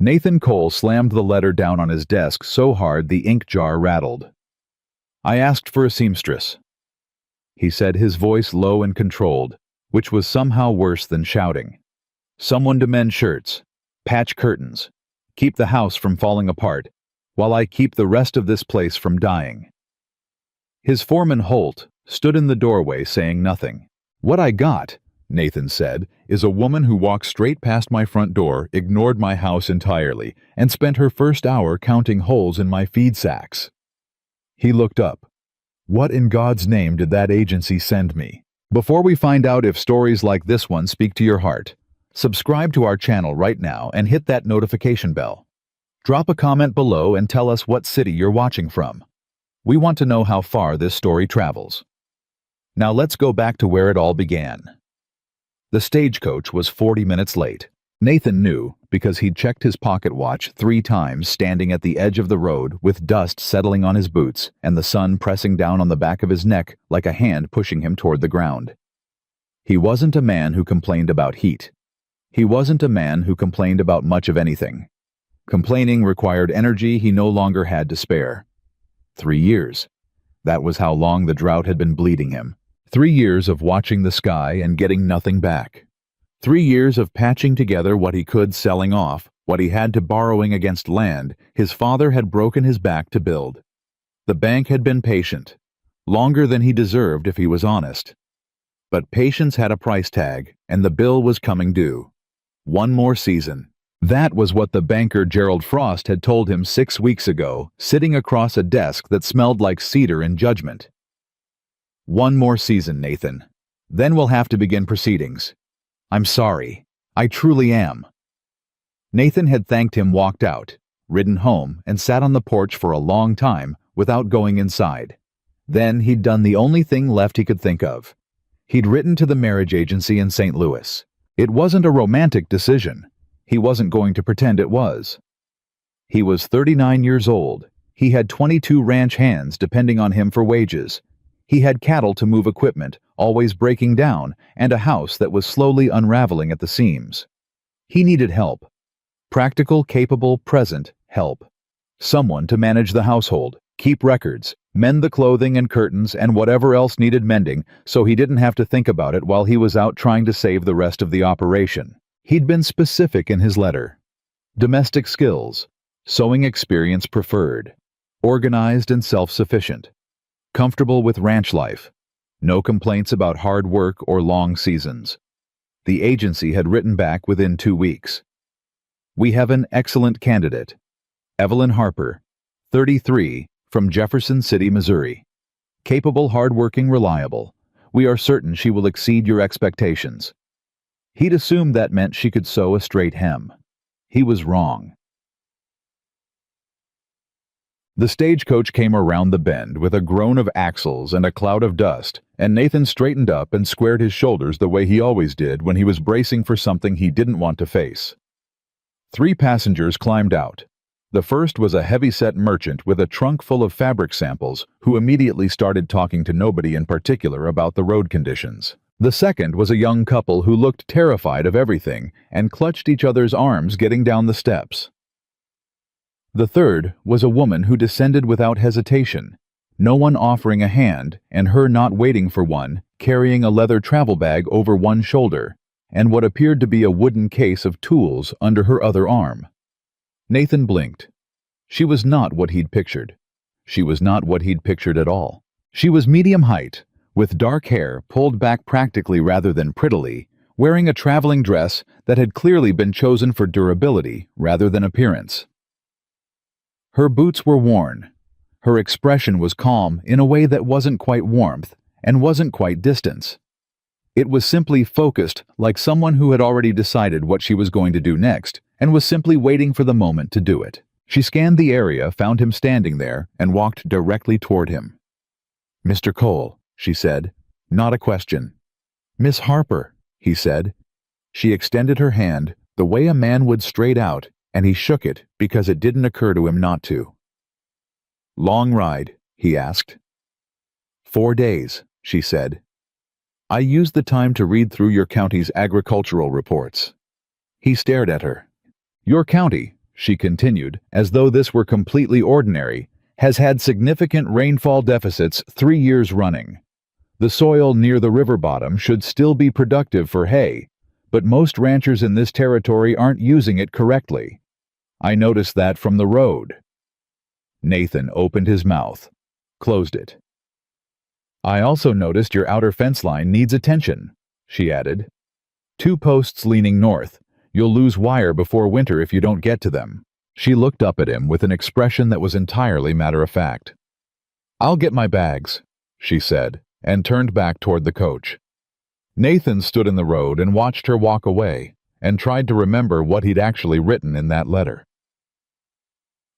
Nathan Cole slammed the letter down on his desk so hard the ink jar rattled. "I asked for a seamstress," he said, his voice low and controlled, which was somehow worse than shouting. "Someone to mend shirts, patch curtains, keep the house from falling apart, while I keep the rest of this place from dying." His foreman, Holt, stood in the doorway saying nothing. "What I got," Nathan said, "is a woman who walked straight past my front door, ignored my house entirely, and spent her first hour counting holes in my feed sacks." He looked up. "What in God's name did that agency send me?" Before we find out if stories like this one speak to your heart, subscribe to our channel right now and hit that notification bell. Drop a comment below and tell us what city you're watching from. We want to know how far this story travels. Now let's go back to where it all began. The stagecoach was 40 minutes late. Nathan knew because he'd checked his pocket watch 3 times standing at the edge of the road with dust settling on his boots and the sun pressing down on the back of his neck like a hand pushing him toward the ground. He wasn't a man who complained about heat. He wasn't a man who complained about much of anything. Complaining required energy he no longer had to spare. 3 years. That was how long the drought had been bleeding him. 3 years of watching the sky and getting nothing back. 3 years of patching together what he could, selling off, what he had to borrowing against land his father had broken his back to build. The bank had been patient, longer than he deserved if he was honest. But patience had a price tag, and the bill was coming due. 1 more season. That was what the banker Gerald Frost had told him 6 weeks ago, sitting across a desk that smelled like cedar in judgment. 1 more season, Nathan. Then we'll have to begin proceedings. I'm sorry. I truly am." Nathan had thanked him, walked out, ridden home, and sat on the porch for a long time without going inside. Then he'd done the only thing left he could think of. He'd written to the marriage agency in St. Louis. It wasn't a romantic decision. He wasn't going to pretend it was. He was 39 years old. He had 22 ranch hands depending on him for wages. He had cattle to move equipment, always breaking down, and a house that was slowly unraveling at the seams. He needed help. Practical, capable, present help. Someone to manage the household, keep records, mend the clothing and curtains and whatever else needed mending so he didn't have to think about it while he was out trying to save the rest of the operation. He'd been specific in his letter. Domestic skills, sewing experience preferred, organized and self-sufficient. Comfortable with ranch life. No complaints about hard work or long seasons. The agency had written back within 2 weeks. "We have an excellent candidate. Evelyn Harper, 33, from Jefferson City, Missouri. Capable, hardworking, reliable. We are certain she will exceed your expectations." He'd assumed that meant she could sew a straight hem. He was wrong. The stagecoach came around the bend with a groan of axles and a cloud of dust, and Nathan straightened up and squared his shoulders the way he always did when he was bracing for something he didn't want to face. 3 passengers climbed out. The first was a heavy-set merchant with a trunk full of fabric samples who immediately started talking to nobody in particular about the road conditions. The second was a young couple who looked terrified of everything and clutched each other's arms getting down the steps. The third was a woman who descended without hesitation, no one offering a hand and her not waiting for one, carrying a leather travel bag over one shoulder and what appeared to be a wooden case of tools under her other arm. Nathan blinked. She was not what he'd pictured. She was not what he'd pictured at all. She was medium height, with dark hair pulled back practically rather than prettily, wearing a traveling dress that had clearly been chosen for durability rather than appearance. Her boots were worn. Her expression was calm in a way that wasn't quite warmth and wasn't quite distance. It was simply focused, like someone who had already decided what she was going to do next and was simply waiting for the moment to do it. She scanned the area, found him standing there, and walked directly toward him. "Mr. Cole," she said, not a question. "Miss Harper," he said. She extended her hand, the way a man would straight out, and he shook it because it didn't occur to him not to. "Long ride?" he asked. 4 days, she said. "I used the time to read through your county's agricultural reports." He stared at her. "Your county?" she continued, as though this were completely ordinary, has had significant rainfall deficits 3 years running. The soil near the river bottom should still be productive for hay, but most ranchers in this territory aren't using it correctly. I noticed that from the road. Nathan opened his mouth, closed it. I also noticed your outer fence line needs attention, she added. 2 posts leaning north. You'll lose wire before winter if you don't get to them. She looked up at him with an expression that was entirely matter-of-fact. I'll get my bags, she said, and turned back toward the coach. Nathan stood in the road and watched her walk away, and tried to remember what he'd actually written in that letter.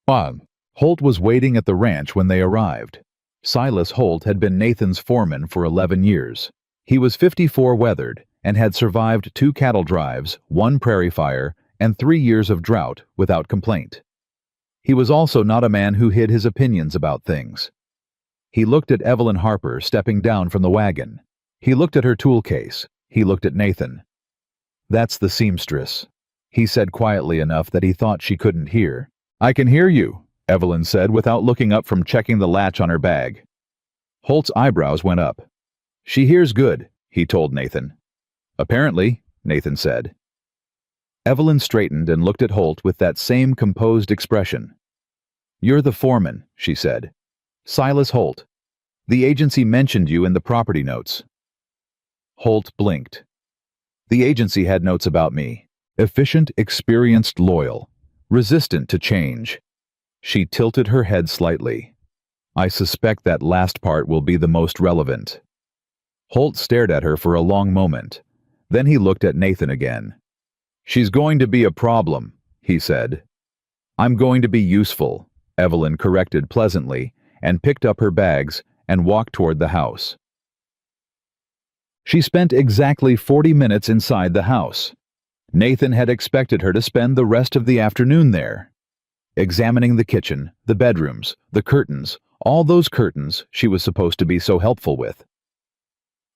Holt was waiting at the ranch when they arrived. Silas Holt had been Nathan's foreman for 11 years. He was 54 weathered and had survived 2 cattle drives, 1 prairie fire, and 3 years of drought without complaint. He was also not a man who hid his opinions about things. He looked at Evelyn Harper stepping down from the wagon. He looked at her tool case. He looked at Nathan. That's the seamstress, he said quietly enough that he thought she couldn't hear. I can hear you, Evelyn said without looking up from checking the latch on her bag. Holt's eyebrows went up. She hears good, he told Nathan. Apparently, Nathan said. Evelyn straightened and looked at Holt with that same composed expression. You're the foreman, she said. Silas Holt. The agency mentioned you in the property notes. Holt blinked. The agency had notes about me. Efficient, experienced, loyal. Resistant to change. She tilted her head slightly. I suspect that last part will be the most relevant. Holt stared at her for a long moment. Then he looked at Nathan again. She's going to be a problem, he said. I'm going to be useful, Evelyn corrected pleasantly, and picked up her bags and walked toward the house. She spent exactly 40 minutes inside the house. Nathan had expected her to spend the rest of the afternoon there, examining the kitchen, the bedrooms, the curtains, all those curtains she was supposed to be so helpful with.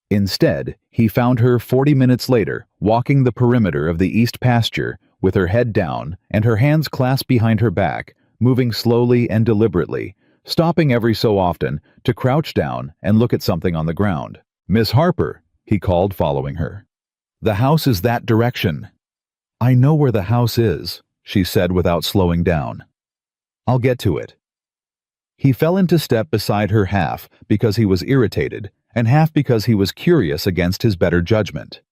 Instead, he found her 40 minutes later, walking the perimeter of the east pasture with her head down and her hands clasped behind her back, moving slowly and deliberately, stopping every so often to crouch down and look at something on the ground. Miss Harper, he called, following her. The house is that direction. I know where the house is, she said without slowing down. I'll get to it. He fell into step beside her half because he was irritated and half because he was curious against his better judgment.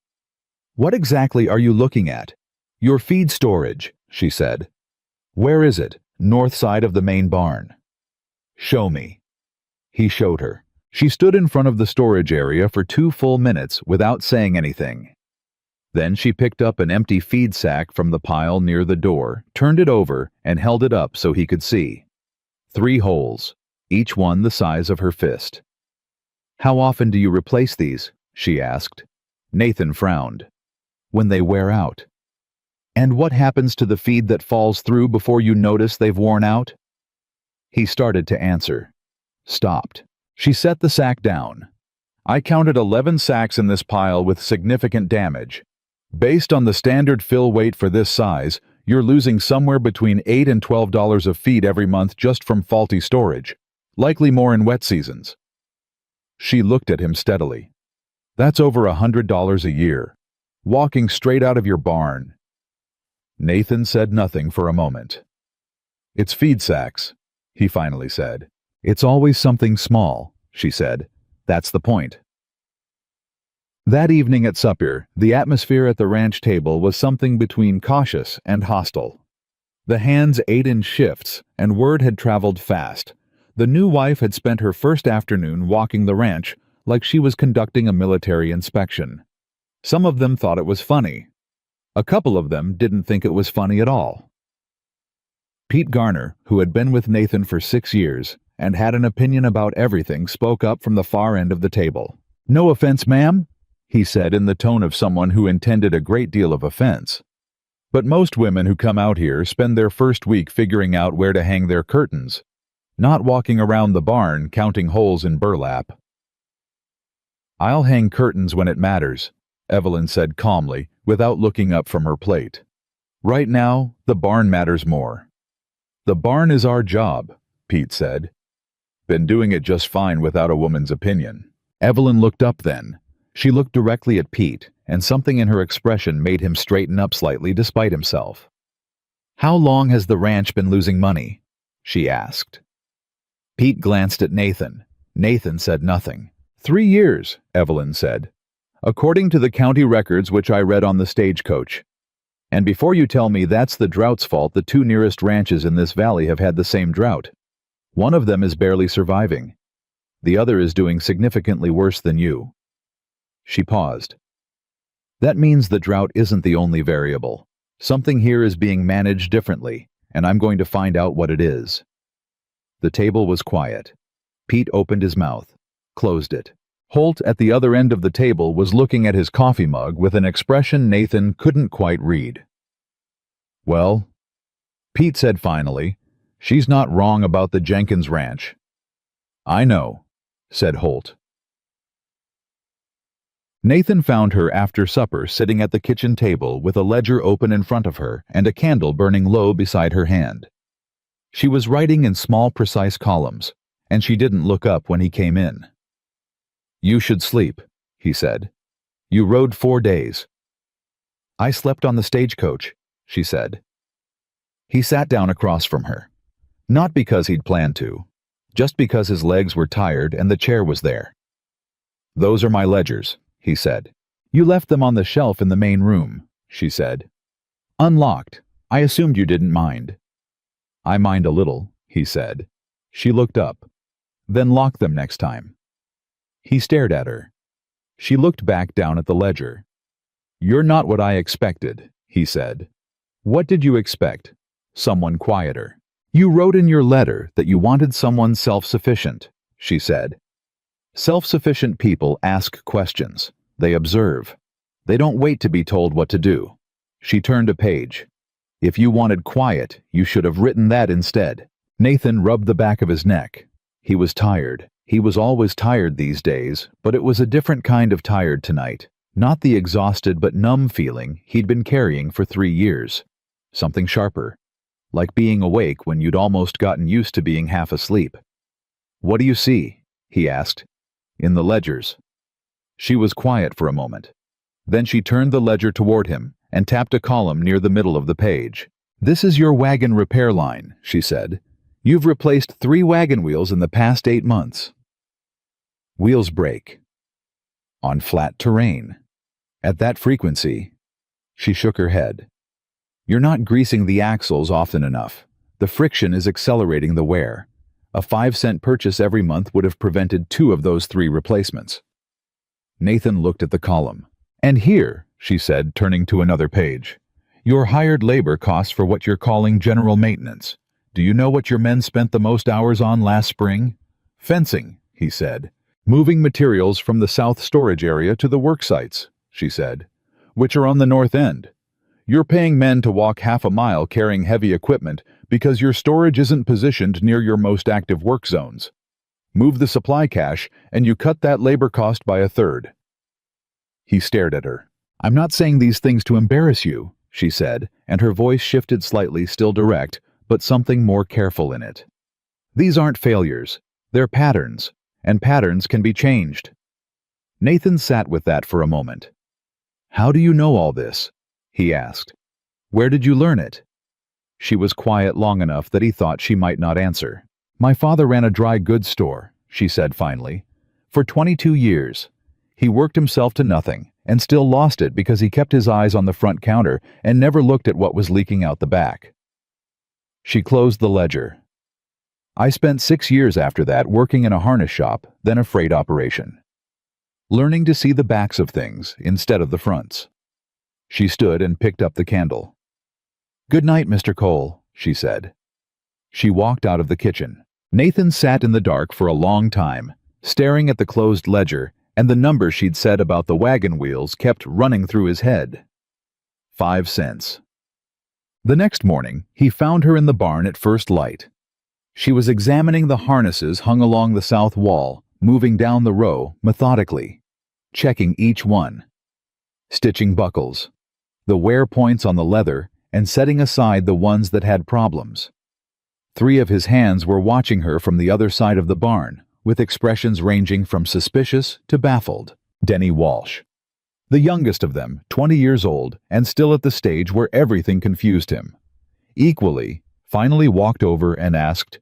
What exactly are you looking at? Your feed storage, she said. Where is it? North side of the main barn. Show me. He showed her. She stood in front of the storage area for 2 full minutes without saying anything. Then she picked up an empty feed sack from the pile near the door, turned it over, and held it up so he could see. 3 holes, each one the size of her fist. How often do you replace these? She asked. Nathan frowned. When they wear out. And what happens to the feed that falls through before you notice they've worn out? He started to answer. Stopped. She set the sack down. I counted 11 sacks in this pile with significant damage. Based on the standard fill weight for this size, you're losing somewhere between $8 and $12 of feed every month just from faulty storage, likely more in wet seasons. She looked at him steadily. That's over $100 a year, walking straight out of your barn. Nathan said nothing for a moment. It's feed sacks, he finally said. It's always something small, she said. That's the point. That evening at supper, the atmosphere at the ranch table was something between cautious and hostile. The hands ate in shifts, and word had traveled fast. The new wife had spent her first afternoon walking the ranch like she was conducting a military inspection. Some of them thought it was funny. A couple of them didn't think it was funny at all. Pete Garner, who had been with Nathan for 6 years and had an opinion about everything, spoke up from the far end of the table. No offense, ma'am, he said in the tone of someone who intended a great deal of offense. But most women who come out here spend their first week figuring out where to hang their curtains, not walking around the barn counting holes in burlap. I'll hang curtains when it matters, Evelyn said calmly, without looking up from her plate. Right now, the barn matters more. The barn is our job, Pete said. Been doing it just fine without a woman's opinion. Evelyn looked up then. She looked directly at Pete, and something in her expression made him straighten up slightly despite himself. How long has the ranch been losing money? She asked. Pete glanced at Nathan. Nathan said nothing. 3 years, Evelyn said. According to the county records which I read on the stagecoach. And before you tell me that's the drought's fault, the 2 nearest ranches in this valley have had the same drought. One of them is barely surviving. The other is doing significantly worse than you. She paused. That means the drought isn't the only variable. Something here is being managed differently, and I'm going to find out what it is. The table was quiet. Pete opened his mouth, closed it. Holt at the other end of the table was looking at his coffee mug with an expression Nathan couldn't quite read. Well, Pete said finally, she's not wrong about the Jenkins Ranch. I know, said Holt. Nathan found her after supper sitting at the kitchen table with a ledger open in front of her and a candle burning low beside her hand. She was writing in small, precise columns, and she didn't look up when he came in. You should sleep, he said. You rode 4 days. I slept on the stagecoach, she said. He sat down across from her. Not because he'd planned to, just because his legs were tired and the chair was there. Those are my ledgers, he said. You left them on the shelf in the main room, she said. Unlocked. I assumed you didn't mind. I mind a little, he said. She looked up. Then lock them next time. He stared at her. She looked back down at the ledger. You're not what I expected, he said. What did you expect? Someone quieter. You wrote in your letter that you wanted someone self-sufficient, she said. Self-sufficient people ask questions. They observe. They don't wait to be told what to do. She turned a page. If you wanted quiet, you should have written that instead. Nathan rubbed the back of his neck. He was tired. He was always tired these days, but it was a different kind of tired tonight. Not the exhausted but numb feeling he'd been carrying for 3 years. Something sharper. Like being awake when you'd almost gotten used to being half asleep. What do you see? He asked. In the ledgers. She was quiet for a moment. Then she turned the ledger toward him and tapped a column near the middle of the page. This is your wagon repair line, she said. You've replaced 3 wagon wheels in the past 8 months. Wheels break. On flat terrain. At that frequency. She shook her head. You're not greasing the axles often enough. The friction is accelerating the wear. A 5-cent purchase every month would have prevented 2 of those 3 replacements. Nathan looked at the column. And here, she said, turning to another page, your hired labor costs for what you're calling general maintenance. Do you know what your men spent the most hours on last spring? Fencing, he said. Moving materials from the south storage area to the work sites, she said, which are on the north end. You're paying men to walk half a mile carrying heavy equipment because your storage isn't positioned near your most active work zones. Move the supply cache, and you cut that labor cost by 1/3. He stared at her. I'm not saying these things to embarrass you, she said, and her voice shifted slightly, still direct, but something more careful in it. These aren't failures. They're patterns, and patterns can be changed. Nathan sat with that for a moment. How do you know all this? He asked. Where did you learn it? She was quiet long enough that he thought she might not answer. My father ran a dry goods store, she said finally. For 22 years. He worked himself to nothing, and still lost it because he kept his eyes on the front counter and never looked at what was leaking out the back. She closed the ledger. I spent 6 years after that working in a harness shop, then a freight operation. Learning to see the backs of things instead of the fronts. She stood and picked up the candle. Good night, Mr. Cole, she said. She walked out of the kitchen. Nathan sat in the dark for a long time, staring at the closed ledger, and the number she'd said about the wagon wheels kept running through his head. 5 cents. The next morning, he found her in the barn at first light. She was examining the harnesses hung along the south wall, moving down the row methodically, checking each one. Stitching buckles, the wear points on the leather, and setting aside the ones that had problems. 3 of his hands were watching her from the other side of the barn, with expressions ranging from suspicious to baffled. Denny Walsh, the youngest of them, 20 years old, and still at the stage where everything confused him, equally, finally walked over and asked,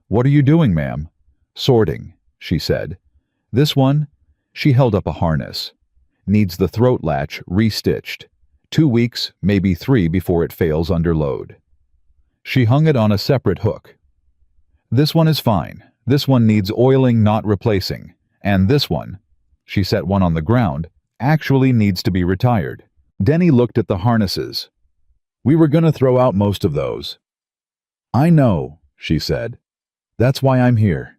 "What are you doing, ma'am?" "Sorting," she said. "This one?" She held up a harness. "Needs the throat latch restitched. 2 weeks, maybe 3 before it fails under load." She hung it on a separate hook. "This one is fine. This one needs oiling, not replacing. And this one," she set one on the ground, "actually needs to be retired." Denny looked at the harnesses. "We were gonna throw out most of those." "I know," she said. "That's why I'm here."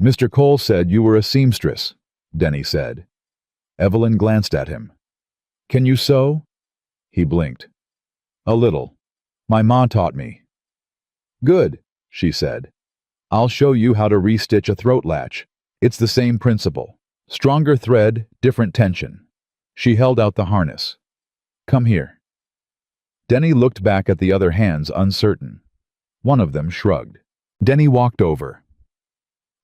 "Mr. Cole said you were a seamstress," Denny said. Evelyn glanced at him. "Can you sew?" He blinked. "A little. My ma taught me." "Good," she said. "I'll show you how to restitch a throat latch. It's the same principle. Stronger thread, different tension." She held out the harness. "Come here." Denny looked back at the other hands, uncertain. One of them shrugged. Denny walked over.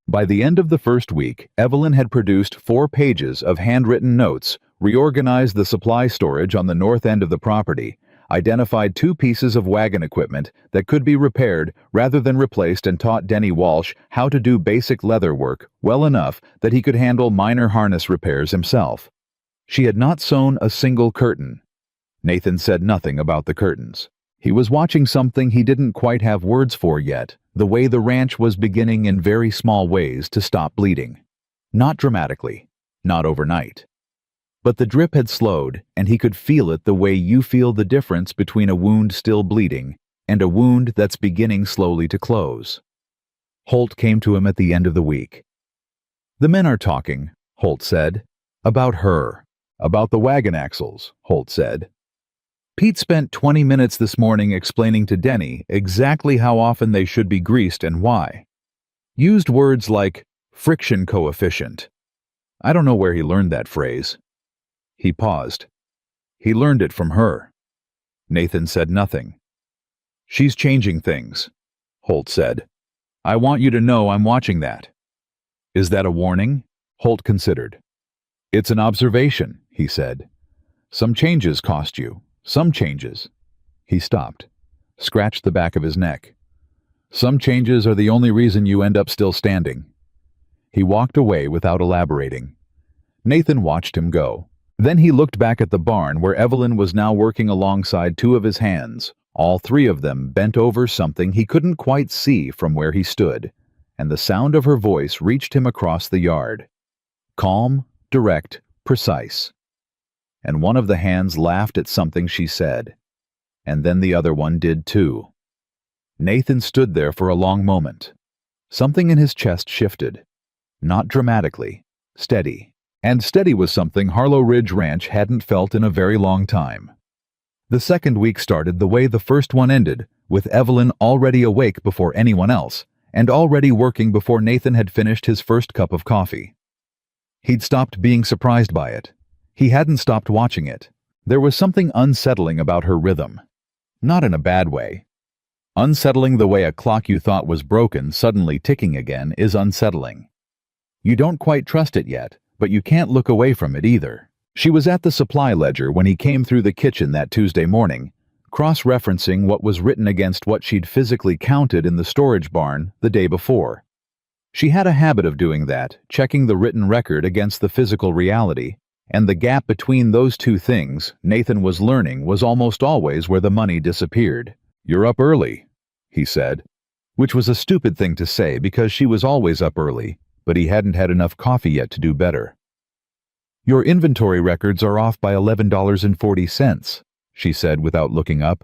By the end of the first week, Evelyn had produced 4 pages of handwritten notes, reorganized the supply storage on the north end of the property, identified 2 pieces of wagon equipment that could be repaired rather than replaced, and taught Denny Walsh how to do basic leather work well enough that he could handle minor harness repairs himself. She had not sewn a single curtain. Nathan said nothing about the curtains. He was watching something he didn't quite have words for yet, the way the ranch was beginning in very small ways to stop bleeding. Not dramatically, not overnight. But the drip had slowed, and he could feel it the way you feel the difference between a wound still bleeding and a wound that's beginning slowly to close. Holt came to him at the end of the week. "The men are talking," Holt said. "About her. About the wagon axles," Holt said. Pete spent 20 minutes this morning explaining to Denny exactly how often they should be greased and why. Used words like friction coefficient. I don't know where he learned that phrase. He paused. He learned it from her. Nathan said nothing. "She's changing things," Holt said. "I want you to know I'm watching that." "Is that a warning?" Holt considered. "It's an observation," he said. "Some changes cost you. Some changes." He stopped, scratched the back of his neck. "Some changes are the only reason you end up still standing." He walked away without elaborating. Nathan watched him go. Then he looked back at the barn where Evelyn was now working alongside 2 of his hands, all 3 of them bent over something he couldn't quite see from where he stood, and the sound of her voice reached him across the yard. Calm, direct, precise. And one of the hands laughed at something she said, and then the other one did too. Nathan stood there for a long moment. Something in his chest shifted. Not dramatically, steady. And steady was something Harlow Ridge Ranch hadn't felt in a very long time. The second week started the way the first one ended, with Evelyn already awake before anyone else, and already working before Nathan had finished his first cup of coffee. He'd stopped being surprised by it. He hadn't stopped watching it. There was something unsettling about her rhythm. Not in a bad way. Unsettling the way a clock you thought was broken suddenly ticking again is unsettling. You don't quite trust it yet, but you can't look away from it either. She was at the supply ledger when he came through the kitchen that Tuesday morning, cross-referencing what was written against what she'd physically counted in the storage barn the day before. She had a habit of doing that, checking the written record against the physical reality, and the gap between those 2 things, Nathan was learning, was almost always where the money disappeared. "You're up early," he said, which was a stupid thing to say because she was always up early, but he hadn't had enough coffee yet to do better. "Your inventory records are off by $11.40, she said without looking up.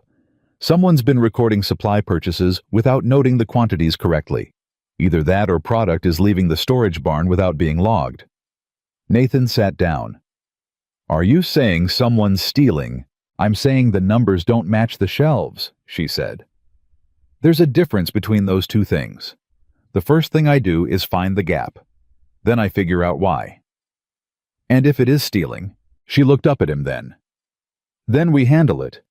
"Someone's been recording supply purchases without noting the quantities correctly. Either that or product is leaving the storage barn without being logged." Nathan sat down. "Are you saying someone's stealing?" "I'm saying the numbers don't match the shelves," she said. "There's a difference between those 2 things. The first thing I do is find the gap. Then I figure out why. And if it is stealing," she looked up at him then we handle it.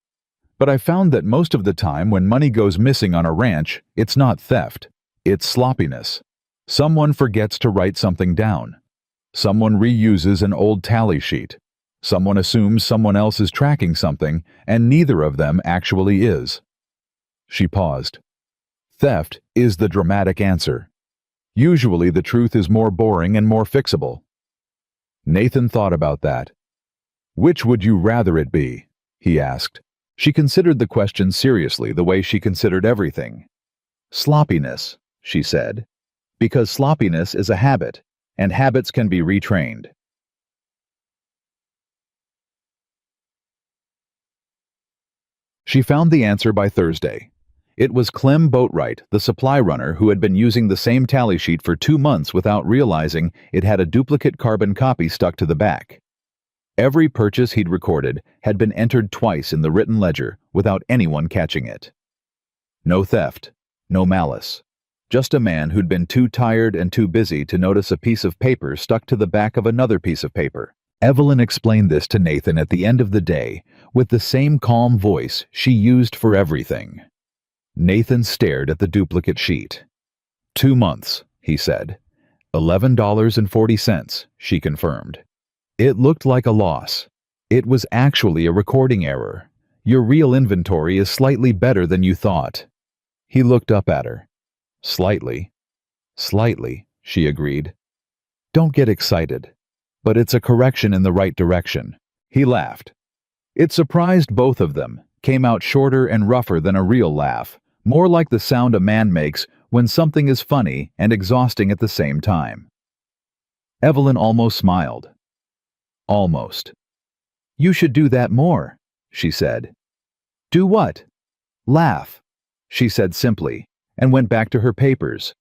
But I found that most of the time when money goes missing on a ranch, it's not theft. It's sloppiness. Someone forgets to write something down. Someone reuses an old tally sheet. Someone assumes someone else is tracking something, and neither of them actually is. She paused. Theft is the dramatic answer. Usually the truth is more boring and more fixable. Nathan thought about that. Which would you rather it be? He asked. She considered the question seriously, the way she considered everything. Sloppiness, she said, because sloppiness is a habit, and habits can be retrained. She found the answer by Thursday. It was Clem Boatwright, the supply runner who had been using the same tally sheet for 2 months without realizing it had a duplicate carbon copy stuck to the back. Every purchase he'd recorded had been entered twice in the written ledger without anyone catching it. No theft, no malice. Just a man who'd been too tired and too busy to notice a piece of paper stuck to the back of another piece of paper. Evelyn explained this to Nathan at the end of the day with the same calm voice she used for everything. Nathan stared at the duplicate sheet. 2 months, he said. $11.40, she confirmed. It looked like a loss. It was actually a recording error. Your real inventory is slightly better than you thought. He looked up at her. Slightly. Slightly, she agreed. Don't get excited. But it's a correction in the right direction. He laughed. It surprised both of them, came out shorter and rougher than a real laugh, more like the sound a man makes when something is funny and exhausting at the same time. Evelyn almost smiled. Almost. You should do that more, she said. Do what? Laugh, she said simply, and went back to her papers.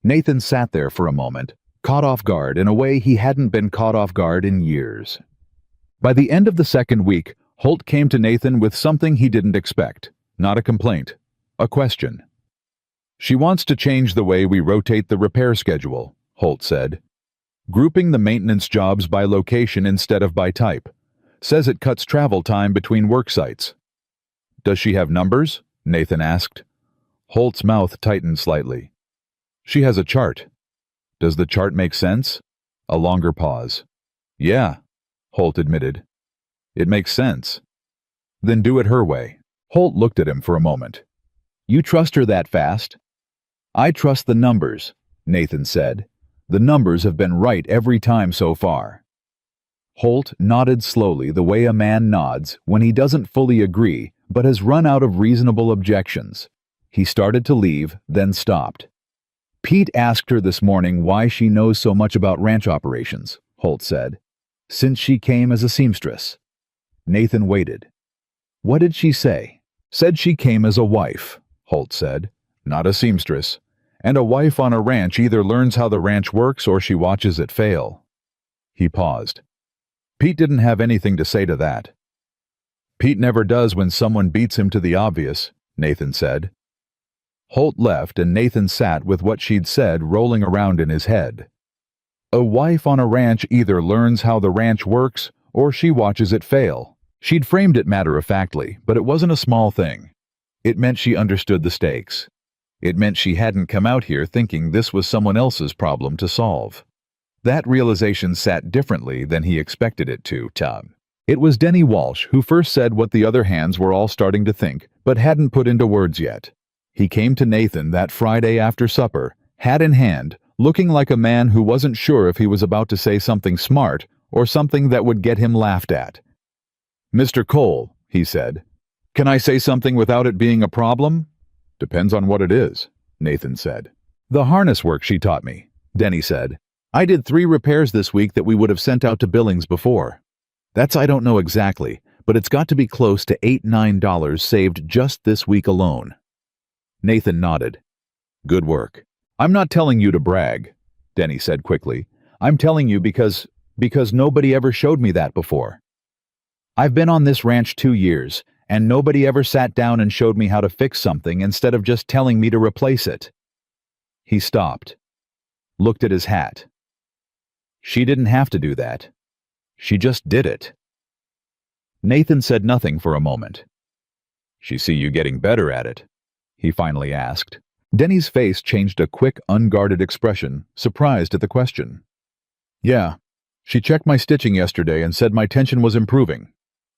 Nathan sat there for a moment, caught off guard in a way he hadn't been caught off guard in years. By the end of the second week, Holt came to Nathan with something he didn't expect. Not a complaint, a question. She wants to change the way we rotate the repair schedule, Holt said. Grouping the maintenance jobs by location instead of by type. Says it cuts travel time between work sites. Does she have numbers? Nathan asked. Holt's mouth tightened slightly. She has a chart. Does the chart make sense? A longer pause. Yeah, Holt admitted. It makes sense. Then do it her way. Holt looked at him for a moment. You trust her that fast? I trust the numbers, Nathan said. The numbers have been right every time so far. Holt nodded slowly the way a man nods when he doesn't fully agree but has run out of reasonable objections. He started to leave, then stopped. Pete asked her this morning why she knows so much about ranch operations, Holt said. Since she came as a seamstress. Nathan waited. What did she say? Said she came as a wife, Holt said. Not a seamstress. And a wife on a ranch either learns how the ranch works or she watches it fail. He paused. Pete didn't have anything to say to that. Pete never does when someone beats him to the obvious, Nathan said. Holt left and Nathan sat with what she'd said rolling around in his head. A wife on a ranch either learns how the ranch works or she watches it fail. She'd framed it matter-of-factly, but it wasn't a small thing. It meant she understood the stakes. It meant she hadn't come out here thinking this was someone else's problem to solve. That realization sat differently than he expected it to, Tom. It was Denny Walsh who first said what the other hands were all starting to think, but hadn't put into words yet. He came to Nathan that Friday after supper, hat in hand, looking like a man who wasn't sure if he was about to say something smart or something that would get him laughed at. Mr. Cole, he said, can I say something without it being a problem? Depends on what it is, Nathan said. The harness work she taught me, Denny said. I did 3 repairs this week that we would have sent out to Billings before. That's I don't know exactly, but it's got to be close to $8-9 saved just this week alone. Nathan nodded. Good work. I'm not telling you to brag, Denny said quickly. I'm telling you because nobody ever showed me that before. I've been on this ranch 2 years, and nobody ever sat down and showed me how to fix something instead of just telling me to replace it. He stopped, looked at his hat. She didn't have to do that. She just did it. Nathan said nothing for a moment. She see you getting better at it, he finally asked. Denny's face changed a quick, unguarded expression, surprised at the question. Yeah. She checked my stitching yesterday and said my tension was improving.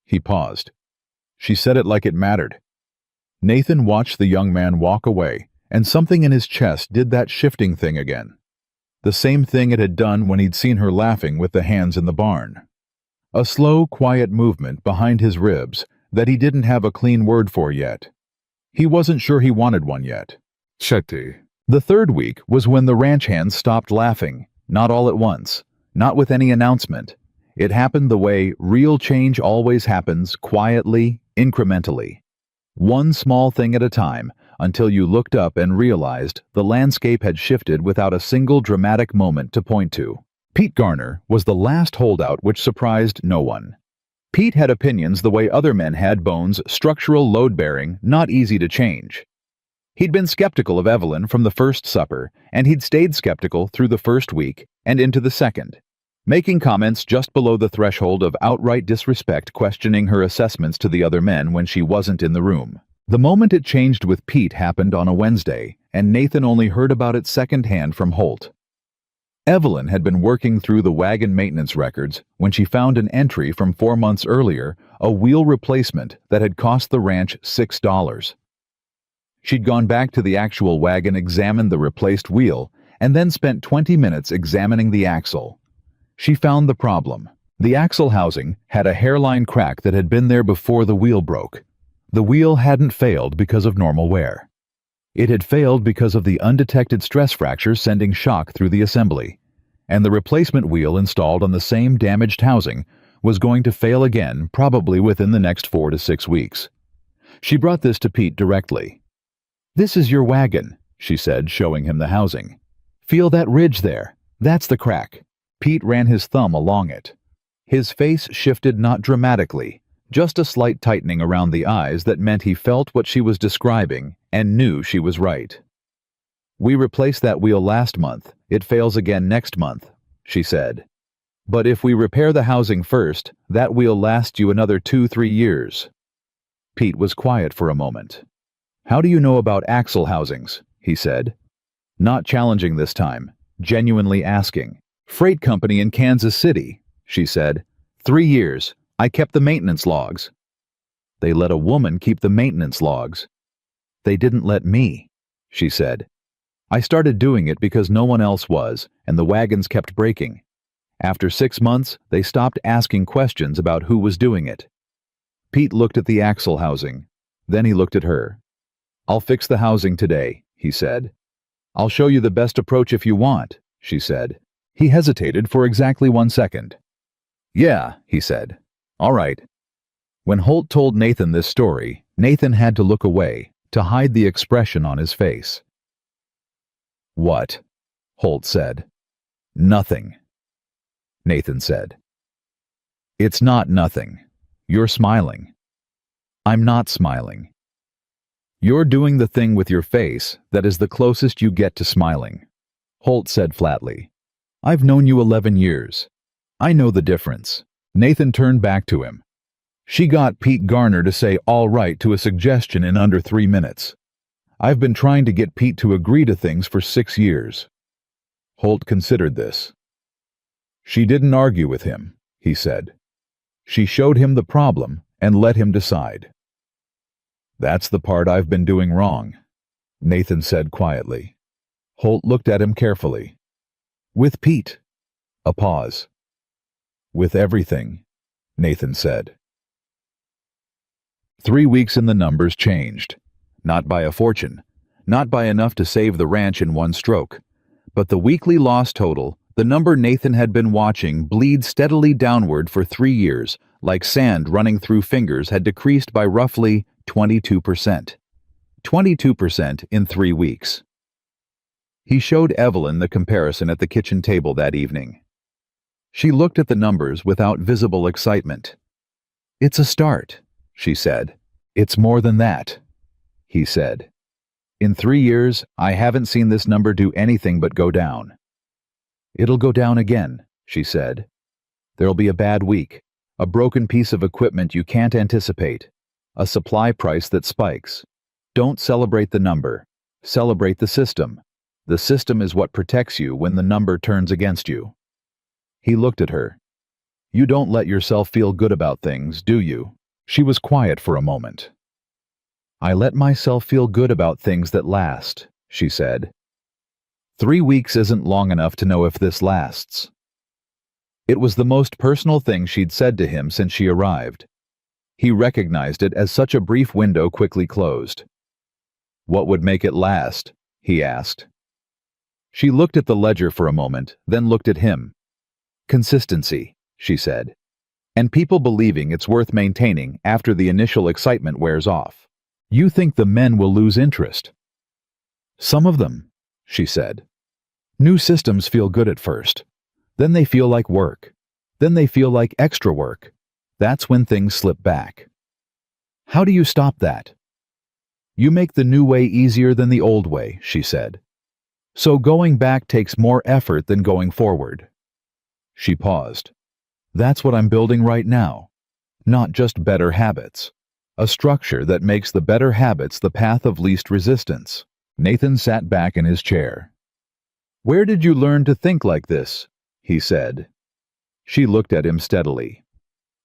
He paused. She said it like it mattered. Nathan watched the young man walk away, and something in his chest did that shifting thing again. The same thing it had done when he'd seen her laughing with the hands in the barn. A slow, quiet movement behind his ribs that he didn't have a clean word for yet. He wasn't sure he wanted one yet. Chetty. The third week was when the ranch hands stopped laughing, not all at once, not with any announcement. It happened the way real change always happens, quietly, incrementally. One small thing at a time, until you looked up and realized the landscape had shifted without a single dramatic moment to point to. Pete Garner was the last holdout, which surprised no one. Pete had opinions the way other men had bones, structural load-bearing, not easy to change. He'd been skeptical of Evelyn from the first supper, and he'd stayed skeptical through the first week and into the second, making comments just below the threshold of outright disrespect, questioning her assessments to the other men when she wasn't in the room. The moment it changed with Pete happened on a Wednesday, and Nathan only heard about it secondhand from Holt. Evelyn had been working through the wagon maintenance records when she found an entry from 4 months earlier, a wheel replacement that had cost the ranch $6. She'd gone back to the actual wagon, examined the replaced wheel, and then spent 20 minutes examining the axle. She found the problem. The axle housing had a hairline crack that had been there before the wheel broke. The wheel hadn't failed because of normal wear. It had failed because of the undetected stress fracture sending shock through the assembly, and the replacement wheel installed on the same damaged housing was going to fail again, probably within the next 4 to 6 weeks. She brought this to Pete directly. "This is your wagon," she said, showing him the housing. "Feel that ridge there? That's the crack." Pete ran his thumb along it. His face shifted, not dramatically, just a slight tightening around the eyes that meant he felt what she was describing and knew she was right. "We replaced that wheel last month. It fails again next month," she said. "But if we repair the housing first, that wheel lasts you another 2-3 years." Pete was quiet for a moment. "How do you know about axle housings?" he said. Not challenging this time, genuinely asking. "Freight company in Kansas City," she said. 3 years. I kept the maintenance logs." "They let a woman keep the maintenance logs." "They didn't let me," she said. "I started doing it because no one else was, and the wagons kept breaking. After 6 months, they stopped asking questions about who was doing it." Pete looked at the axle housing. Then he looked at her. "I'll fix the housing today," he said. "I'll show you the best approach if you want," she said. He hesitated for exactly 1 second. "Yeah," he said. "All right." When Holt told Nathan this story, Nathan had to look away, to hide the expression on his face. "What?" Holt said. "Nothing," Nathan said. "It's not nothing. You're smiling." "I'm not smiling." "You're doing the thing with your face that is the closest you get to smiling," Holt said flatly. "I've known you 11 years. I know the difference." Nathan turned back to him. "She got Pete Garner to say all right to a suggestion in under 3 minutes. I've been trying to get Pete to agree to things for 6 years." Holt considered this. "She didn't argue with him," he said. "She showed him the problem and let him decide." "That's the part I've been doing wrong," Nathan said quietly. Holt looked at him carefully. "With Pete." A pause. "With everything," Nathan said. 3 weeks and the numbers changed. Not by a fortune, not by enough to save the ranch in one stroke, but the weekly loss total, the number Nathan had been watching bleed steadily downward for 3 years, like sand running through fingers, had decreased by roughly 22%. 22% in 3 weeks. He showed Evelyn the comparison at the kitchen table that evening. She looked at the numbers without visible excitement. "It's a start," she said. "It's more than that," he said. "In 3 years, I haven't seen this number do anything but go down." "It'll go down again," she said. "There'll be a bad week, a broken piece of equipment you can't anticipate. a supply price that spikes. Don't celebrate the number. Celebrate the system. The system is what protects you when the number turns against you. He looked at her. You don't let yourself feel good about things, do you? She was quiet for a moment. I let myself feel good about things that last, she said. 3 weeks isn't long enough to know if this lasts. It was the most personal thing she'd said to him since she arrived. He recognized it as such a brief window quickly closed. What would make it last? He asked. She looked at the ledger for a moment, then looked at him. Consistency, she said, and people believing it's worth maintaining after the initial excitement wears off. You think the men will lose interest? Some of them, she said. New systems feel good at first. Then they feel like work. Then they feel like extra work. That's when things slip back. How do you stop that? You make the new way easier than the old way, she said. So going back takes more effort than going forward. She paused. That's what I'm building right now. Not just better habits. A structure that makes the better habits the path of least resistance. Nathan sat back in his chair. Where did you learn to think like this? He said. She looked at him steadily.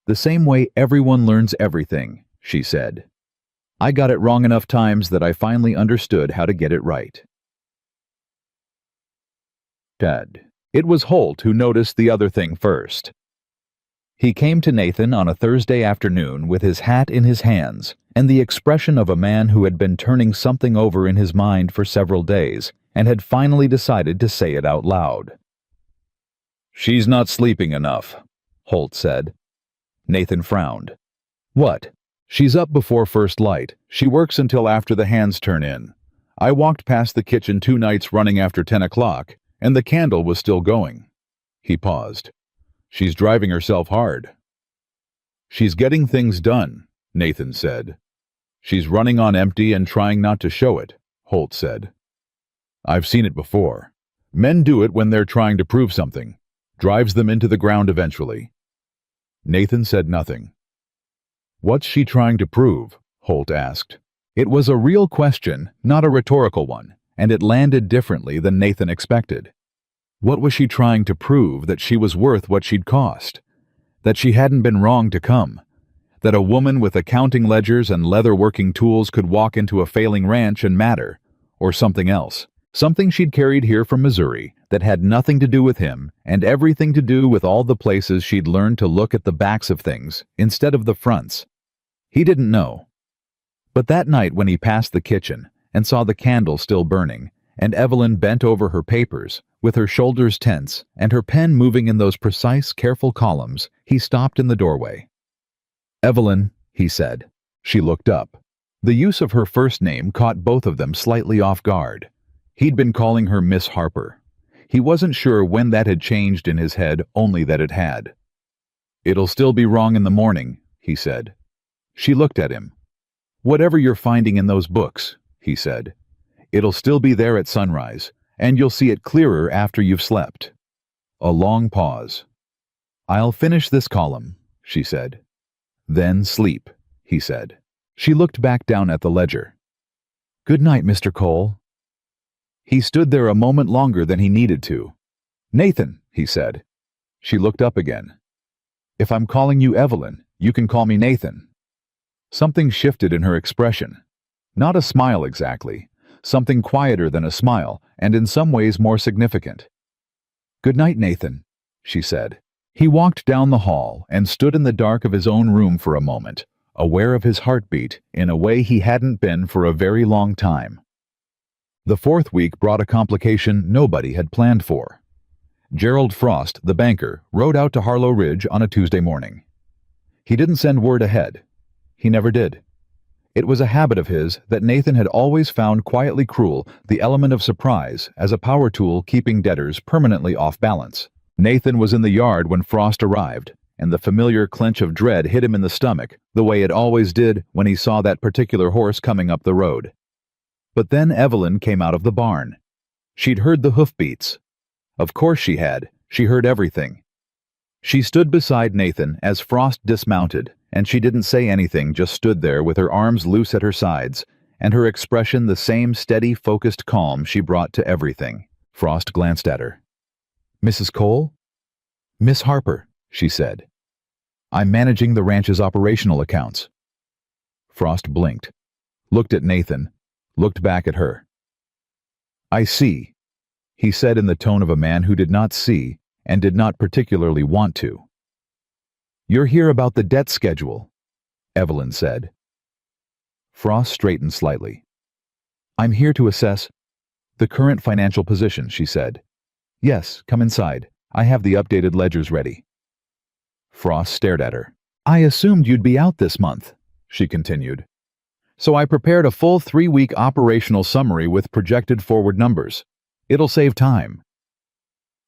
The same way everyone learns everything, she said. I got it wrong enough times that I finally understood how to get it right. Ted. It was Holt who noticed the other thing first. He came to Nathan on a Thursday afternoon with his hat in his hands and the expression of a man who had been turning something over in his mind for several days and had finally decided to say it out loud. She's not sleeping enough, Holt said. Nathan frowned. What? She's up before first light. She works until after the hands turn in. I walked past the kitchen 2 nights running after 10 o'clock, and the candle was still going. He paused. She's driving herself hard. She's getting things done, Nathan said. She's running on empty and trying not to show it, Holt said. I've seen it before. Men do it when they're trying to prove something. Drives them into the ground eventually. Nathan said nothing. What's she trying to prove? Holt asked. It was a real question, not a rhetorical one, and it landed differently than Nathan expected. What was she trying to prove? That she was worth what she'd cost? That she hadn't been wrong to come? That a woman with accounting ledgers and leather-working tools could walk into a failing ranch and matter? Or something else? Something she'd carried here from Missouri that had nothing to do with him and everything to do with all the places she'd learned to look at the backs of things instead of the fronts. He didn't know. But that night when he passed the kitchen and saw the candle still burning and Evelyn bent over her papers, with her shoulders tense and her pen moving in those precise, careful columns, he stopped in the doorway. Evelyn, he said. She looked up. The use of her first name caught both of them slightly off guard. He'd been calling her Miss Harper. He wasn't sure when that had changed in his head, only that it had. It'll still be wrong in the morning, he said. She looked at him. Whatever you're finding in those books, he said. It'll still be there at sunrise, and you'll see it clearer after you've slept. A long pause. I'll finish this column, she said. Then sleep, he said. She looked back down at the ledger. Good night, Mr. Cole. He stood there a moment longer than he needed to. Nathan, he said. She looked up again. If I'm calling you Evelyn, you can call me Nathan. Something shifted in her expression. Not a smile exactly. Something quieter than a smile, and in some ways more significant. Good night, Nathan, she said. He walked down the hall and stood in the dark of his own room for a moment, aware of his heartbeat in a way he hadn't been for a very long time. The 4th week brought a complication nobody had planned for. Gerald Frost, the banker, rode out to Harlow Ridge on a Tuesday morning. He didn't send word ahead. He never did. It was a habit of his that Nathan had always found quietly cruel, the element of surprise, as a power tool keeping debtors permanently off balance. Nathan was in the yard when Frost arrived, and the familiar clench of dread hit him in the stomach, the way it always did when he saw that particular horse coming up the road. But then Evelyn came out of the barn. She'd heard the hoofbeats. Of course she had. She heard everything. She stood beside Nathan as Frost dismounted and she didn't say anything, just stood there with her arms loose at her sides, and her expression the same steady, focused calm she brought to everything. Frost glanced at her. "Mrs. Cole?" "Miss Harper," she said. "I'm managing the ranch's operational accounts." Frost blinked, looked at Nathan, looked back at her. "I see," he said in the tone of a man who did not see and did not particularly want to. "You're here about the debt schedule," Evelyn said. Frost straightened slightly. "I'm here to assess the current financial position," she said. "Yes, come inside. I have the updated ledgers ready." Frost stared at her. "I assumed you'd be out this month," she continued. "So I prepared a full 3-week operational summary with projected forward numbers. It'll save time."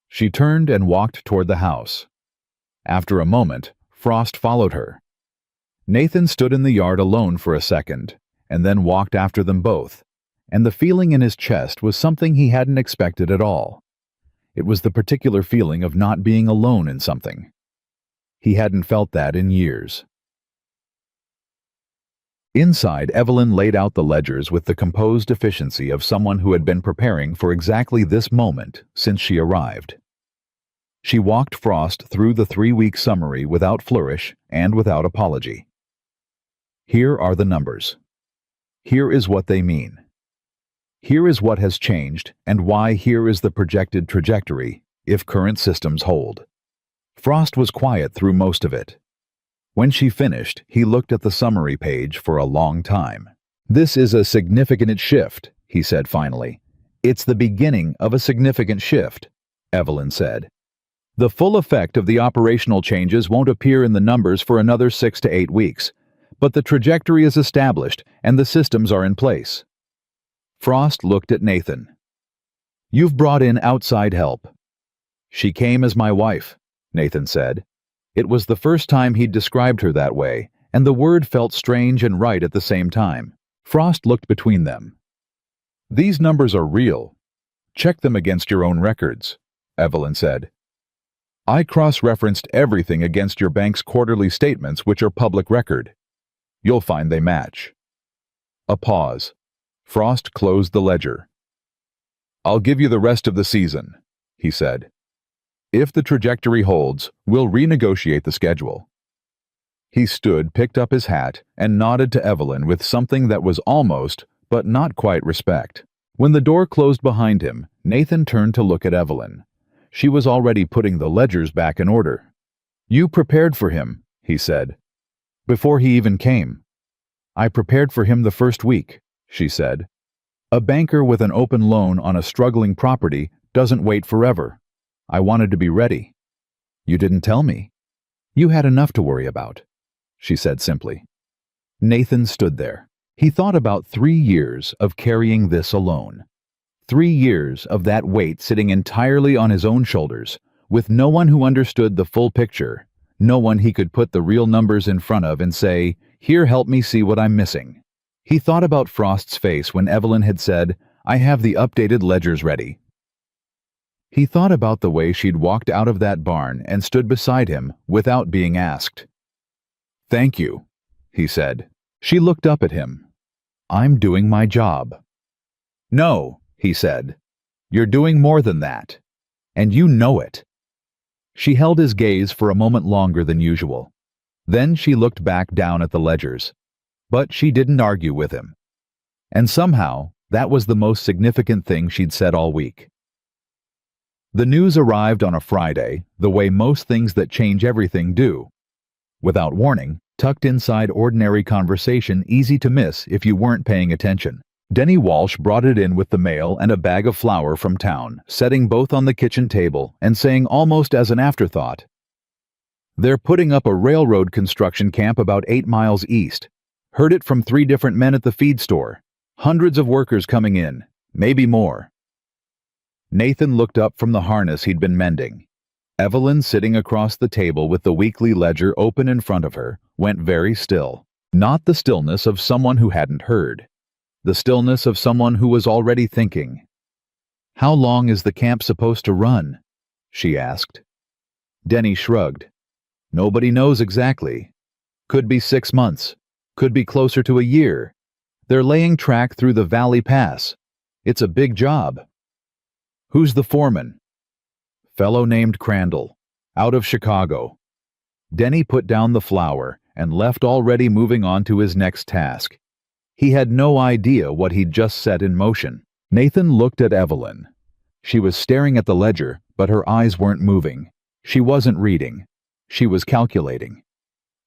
She turned and walked toward the house. After a moment, Frost followed her. Nathan stood in the yard alone for a second, and then walked after them both, and the feeling in his chest was something he hadn't expected at all. It was the particular feeling of not being alone in something. He hadn't felt that in years. Inside, Evelyn laid out the ledgers with the composed efficiency of someone who had been preparing for exactly this moment since she arrived. She walked Frost through the 3-week summary without flourish and without apology. Here are the numbers. Here is what they mean. Here is what has changed and why here is the projected trajectory, if current systems hold. Frost was quiet through most of it. When she finished, he looked at the summary page for a long time. "This is a significant shift," he said finally. "It's the beginning of a significant shift," Evelyn said. "The full effect of the operational changes won't appear in the numbers for another 6 to 8 weeks, but the trajectory is established and the systems are in place." Frost looked at Nathan. "You've brought in outside help." "She came as my wife," Nathan said. It was the first time he'd described her that way, and the word felt strange and right at the same time. Frost looked between them. "These numbers are real. Check them against your own records," Evelyn said. "I cross-referenced everything against your bank's quarterly statements, which are public record. You'll find they match." A pause. Frost closed the ledger. "I'll give you the rest of the season," he said. "If the trajectory holds, we'll renegotiate the schedule." He stood, picked up his hat, and nodded to Evelyn with something that was almost, but not quite respect. When the door closed behind him, Nathan turned to look at Evelyn. She was already putting the ledgers back in order. "You prepared for him," he said. "Before he even came." "I prepared for him the first week," she said. "A banker with an open loan on a struggling property doesn't wait forever. I wanted to be ready." "You didn't tell me." "You had enough to worry about," she said simply. Nathan stood there. He thought about 3 years of carrying this alone. 3 years of that weight sitting entirely on his own shoulders, with no one who understood the full picture, no one he could put the real numbers in front of and say, "Here, help me see what I'm missing." He thought about Frost's face when Evelyn had said, "I have the updated ledgers ready." He thought about the way she'd walked out of that barn and stood beside him without being asked. "Thank you," he said. She looked up at him. "I'm doing my job." "No," he said. "You're doing more than that. And you know it." She held his gaze for a moment longer than usual. Then she looked back down at the ledgers. But she didn't argue with him. And somehow, that was the most significant thing she'd said all week. The news arrived on a Friday, the way most things that change everything do. Without warning, tucked inside ordinary conversation easy to miss if you weren't paying attention. Denny Walsh brought it in with the mail and a bag of flour from town, setting both on the kitchen table and saying almost as an afterthought, "They're putting up a railroad construction camp about 8 miles east. Heard it from 3 different men at the feed store. Hundreds of workers coming in, maybe more." Nathan looked up from the harness he'd been mending. Evelyn, sitting across the table with the weekly ledger open in front of her, went very still. Not the stillness of someone who hadn't heard. The stillness of someone who was already thinking. "How long is the camp supposed to run?" she asked. Denny shrugged. "Nobody knows exactly. Could be 6 months. Could be closer to a year. They're laying track through the Valley Pass. It's a big job. Who's the foreman? Fellow named Crandall, out of Chicago. Denny put down the flour and left, already moving on to his next task. He had no idea what he'd just set in motion. Nathan looked at Evelyn. She was staring at the ledger, but her eyes weren't moving. She wasn't reading. She was calculating.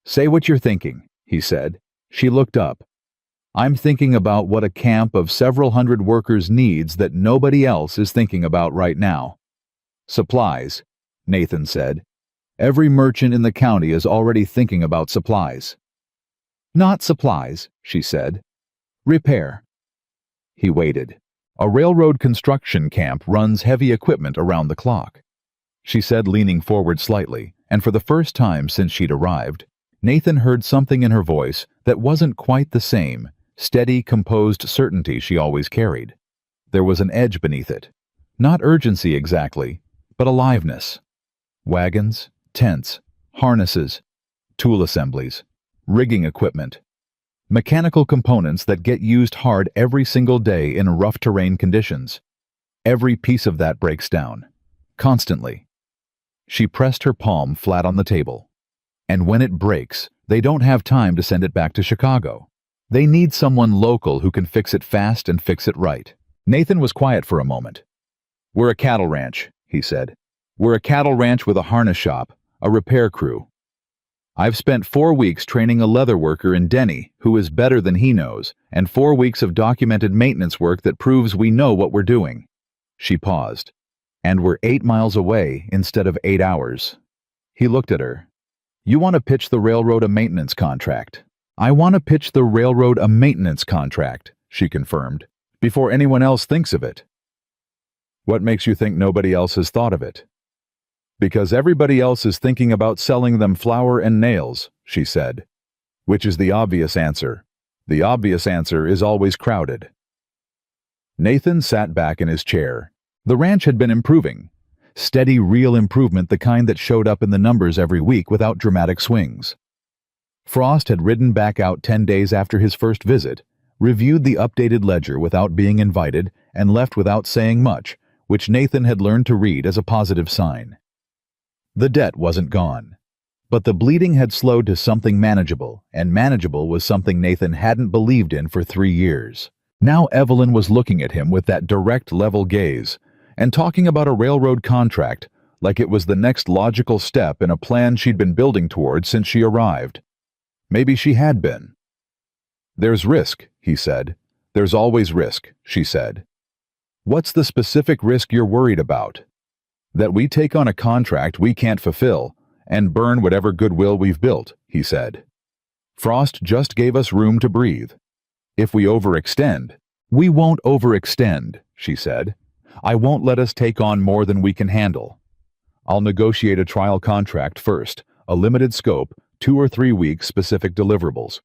"Say what you're thinking," he said. She looked up. "I'm thinking about what a camp of several hundred workers needs that nobody else is thinking about right now." "Supplies," Nathan said. "Every merchant in the county is already thinking about supplies." "Not supplies," she said. "Repair." He waited. "A railroad construction camp runs heavy equipment around the clock," she said, leaning forward slightly, and for the first time since she'd arrived, Nathan heard something in her voice that wasn't quite the same, steady, composed certainty she always carried. There was an edge beneath it. Not urgency exactly, but aliveness. Wagons, tents, harnesses, tool assemblies, rigging equipment. Mechanical components that get used hard every single day in rough terrain conditions. Every piece of that breaks down. Constantly. She pressed her palm flat on the table. And when it breaks, they don't have time to send it back to Chicago. They need someone local who can fix it fast and fix it right. Nathan was quiet for a moment. "We're a cattle ranch," he said. "We're a cattle ranch with a harness shop, a repair crew. I've spent 4 weeks training a leather worker in Denny who is better than he knows, and 4 weeks of documented maintenance work that proves we know what we're doing." She paused. "And we're 8 miles away instead of 8 hours. He looked at her. "You want to pitch the railroad a maintenance contract?" "I want to pitch the railroad a maintenance contract," she confirmed, "before anyone else thinks of it." "What makes you think nobody else has thought of it?" "Because everybody else is thinking about selling them flour and nails," she said. "Which is the obvious answer. The obvious answer is always crowded." Nathan sat back in his chair. The ranch had been improving. Steady, real improvement, the kind that showed up in the numbers every week without dramatic swings. Frost had ridden back out 10 days after his first visit, reviewed the updated ledger without being invited, and left without saying much, which Nathan had learned to read as a positive sign. The debt wasn't gone, but the bleeding had slowed to something manageable, and manageable was something Nathan hadn't believed in for 3 years. Now Evelyn was looking at him with that direct, level gaze, and talking about a railroad contract like it was the next logical step in a plan she'd been building toward since she arrived. Maybe she had been. "There's risk," he said. "There's always risk," she said. "What's the specific risk you're worried about?" "That we take on a contract we can't fulfill and burn whatever goodwill we've built," he said. "Frost just gave us room to breathe. If we overextend..." "We won't overextend," she said. "I won't let us take on more than we can handle. I'll negotiate a trial contract first, a limited scope, 2 or 3 weeks specific deliverables.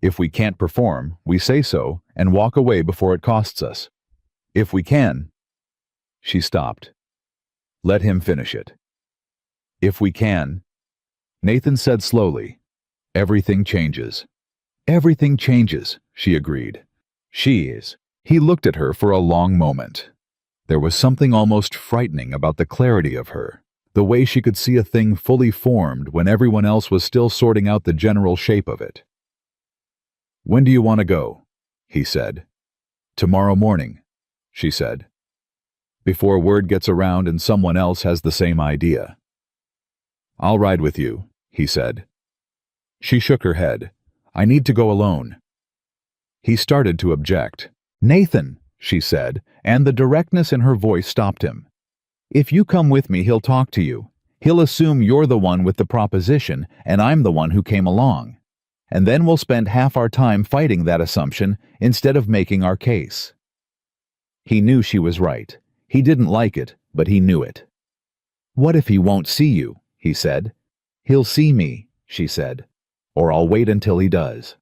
If we can't perform, we say so and walk away before it costs us. If we can..." She stopped. Let him finish it. "If we can..." Nathan said slowly, "Everything changes." "Everything changes," she agreed. "She is." He looked at her for a long moment. There was something almost frightening about the clarity of her, the way she could see a thing fully formed when everyone else was still sorting out the general shape of it. "When do you want to go?" he said. "Tomorrow morning," she said. "Before word gets around and someone else has the same idea." "I'll ride with you," he said. She shook her head. "I need to go alone." He started to object. "Nathan," she said, and the directness in her voice stopped him. "If you come with me, he'll talk to you. He'll assume you're the one with the proposition and I'm the one who came along. And then we'll spend half our time fighting that assumption instead of making our case." He knew she was right. He didn't like it, but he knew it. "What if he won't see you?" he said. "He'll see me," she said. "Or I'll wait until he does."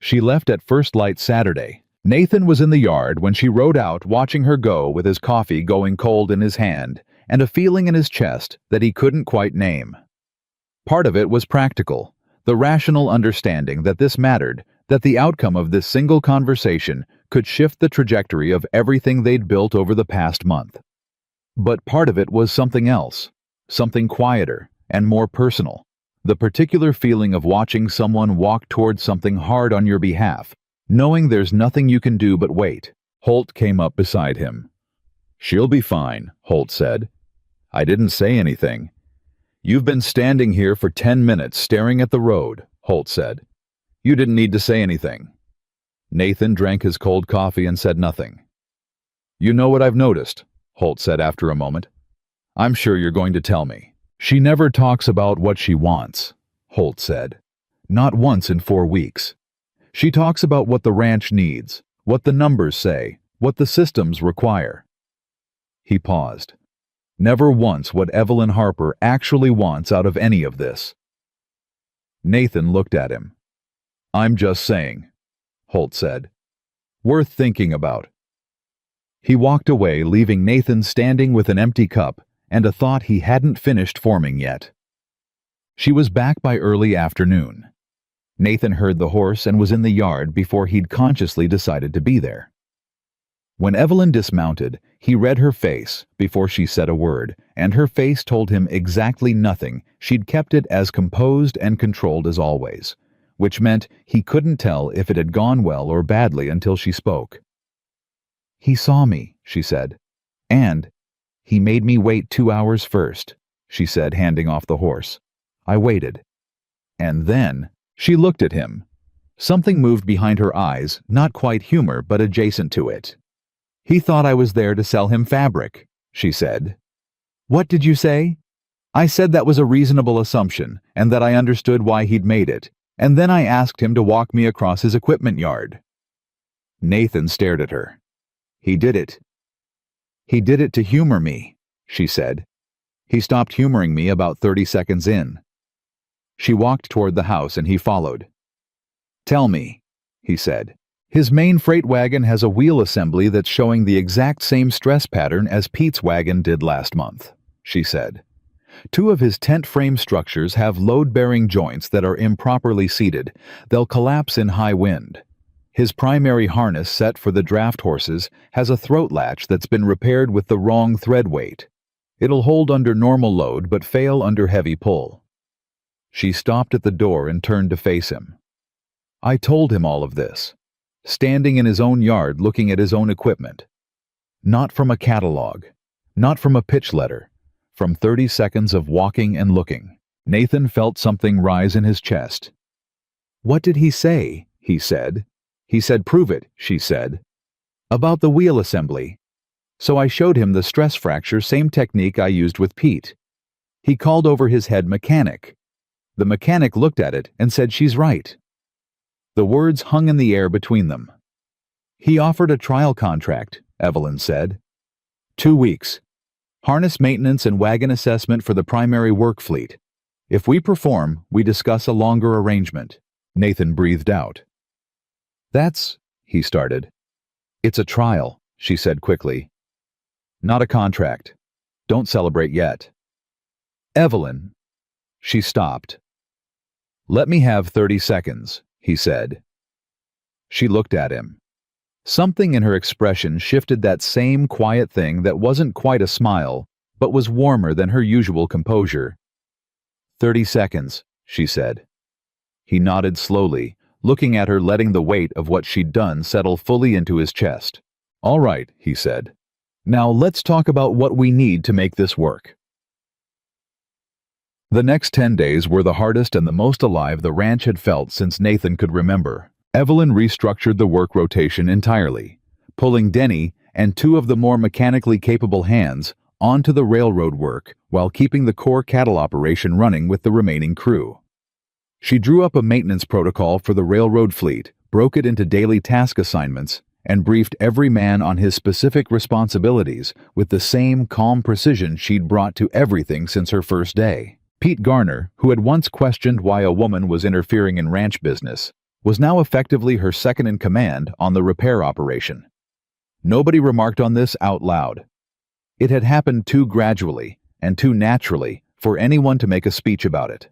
She left at first light Saturday. Nathan was in the yard when she rode out, watching her go with his coffee going cold in his hand and a feeling in his chest that he couldn't quite name. Part of it was practical, the rational understanding that this mattered, that the outcome of this single conversation could shift the trajectory of everything they'd built over the past month. But part of it was something else, something quieter and more personal, the particular feeling of watching someone walk towards something hard on your behalf, knowing there's nothing you can do but wait. Holt came up beside him. "She'll be fine," Holt said. "I didn't say anything." "You've been standing here for 10 minutes staring at the road," Holt said. "You didn't need to say anything." Nathan drank his cold coffee and said nothing. "You know what I've noticed," Holt said after a moment. "I'm sure you're going to tell me." "She never talks about what she wants," Holt said. "Not once in 4 weeks. She talks about what the ranch needs, what the numbers say, what the systems require." He paused. "Never once what Evelyn Harper actually wants out of any of this." Nathan looked at him. "I'm just saying," Holt said. "Worth thinking about." He walked away, leaving Nathan standing with an empty cup and a thought he hadn't finished forming yet. She was back by early afternoon. Nathan heard the horse and was in the yard before he'd consciously decided to be there. When Evelyn dismounted, he read her face before she said a word, and her face told him exactly nothing. She'd kept it as composed and controlled as always, which meant he couldn't tell if it had gone well or badly until she spoke. "He saw me," she said. "And he made me wait 2 hours first," she said, handing off the horse. "I waited. And then—" She looked at him. Something moved behind her eyes, not quite humor, but adjacent to it. "He thought I was there to sell him fabric," she said. "What did you say?" "I said that was a reasonable assumption, and that I understood why he'd made it, and then I asked him to walk me across his equipment yard." Nathan stared at her. "He did it. He did it to humor me," she said. "He stopped humoring me about 30 seconds in." She walked toward the house and he followed. "Tell me," he said. "His main freight wagon has a wheel assembly that's showing the exact same stress pattern as Pete's wagon did last month," she said. "2 of his tent frame structures have load-bearing joints that are improperly seated. They'll collapse in high wind. His primary harness set for the draft horses has a throat latch that's been repaired with the wrong thread weight. It'll hold under normal load but fail under heavy pull." She stopped at the door and turned to face him. "I told him all of this, standing in his own yard looking at his own equipment. Not from a catalog, not from a pitch letter, from 30 seconds of walking and looking." Nathan felt something rise in his chest. "What did he say?" he said. "He said, 'Prove it,'" she said. "About the wheel assembly." So I showed him the stress fracture, same technique I used with Pete. He called over his head mechanic. The mechanic looked at it and said, "She's right." The words hung in the air between them. "He offered a trial contract," Evelyn said. 2 weeks. Harness maintenance and wagon assessment for the primary work fleet. If we perform, we discuss a longer arrangement." Nathan breathed out. "That's—" he started. "It's a trial," she said quickly. "Not a contract. Don't celebrate yet." "Evelyn." She stopped. "Let me have 30 seconds, he said. She looked at him. Something in her expression shifted that same quiet thing that wasn't quite a smile, but was warmer than her usual composure. 30 seconds, she said. He nodded slowly, looking at her, letting the weight of what she'd done settle fully into his chest. All right, he said. Now let's talk about what we need to make this work. The next 10 days were the hardest and the most alive the ranch had felt since Nathan could remember. Evelyn restructured the work rotation entirely, pulling Denny and 2 of the more mechanically capable hands onto the railroad work while keeping the core cattle operation running with the remaining crew. She drew up a maintenance protocol for the railroad fleet, broke it into daily task assignments, and briefed every man on his specific responsibilities with the same calm precision she'd brought to everything since her first day. Pete Garner, who had once questioned why a woman was interfering in ranch business, was now effectively her second-in-command on the repair operation. Nobody remarked on this out loud. It had happened too gradually and too naturally for anyone to make a speech about it.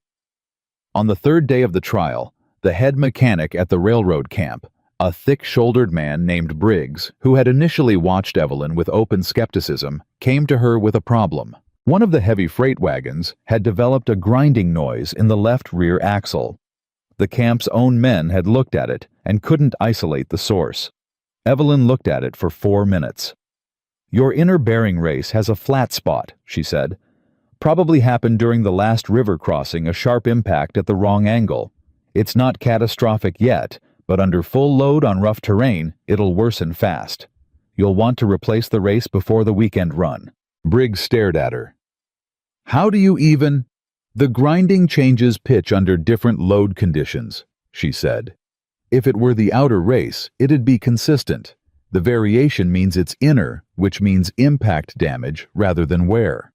On the third day of the trial, the head mechanic at the railroad camp, a thick-shouldered man named Briggs, who had initially watched Evelyn with open skepticism, came to her with a problem. One of the heavy freight wagons had developed a grinding noise in the left rear axle. The camp's own men had looked at it and couldn't isolate the source. Evelyn looked at it for 4 minutes. "Your inner bearing race has a flat spot," she said. "Probably happened during the last river crossing, a sharp impact at the wrong angle. It's not catastrophic yet, but under full load on rough terrain, it'll worsen fast. You'll want to replace the race before the weekend run." Briggs stared at her. "How do you even—" "The grinding changes pitch under different load conditions," she said. "If it were the outer race, it'd be consistent. The variation means it's inner, which means impact damage rather than wear."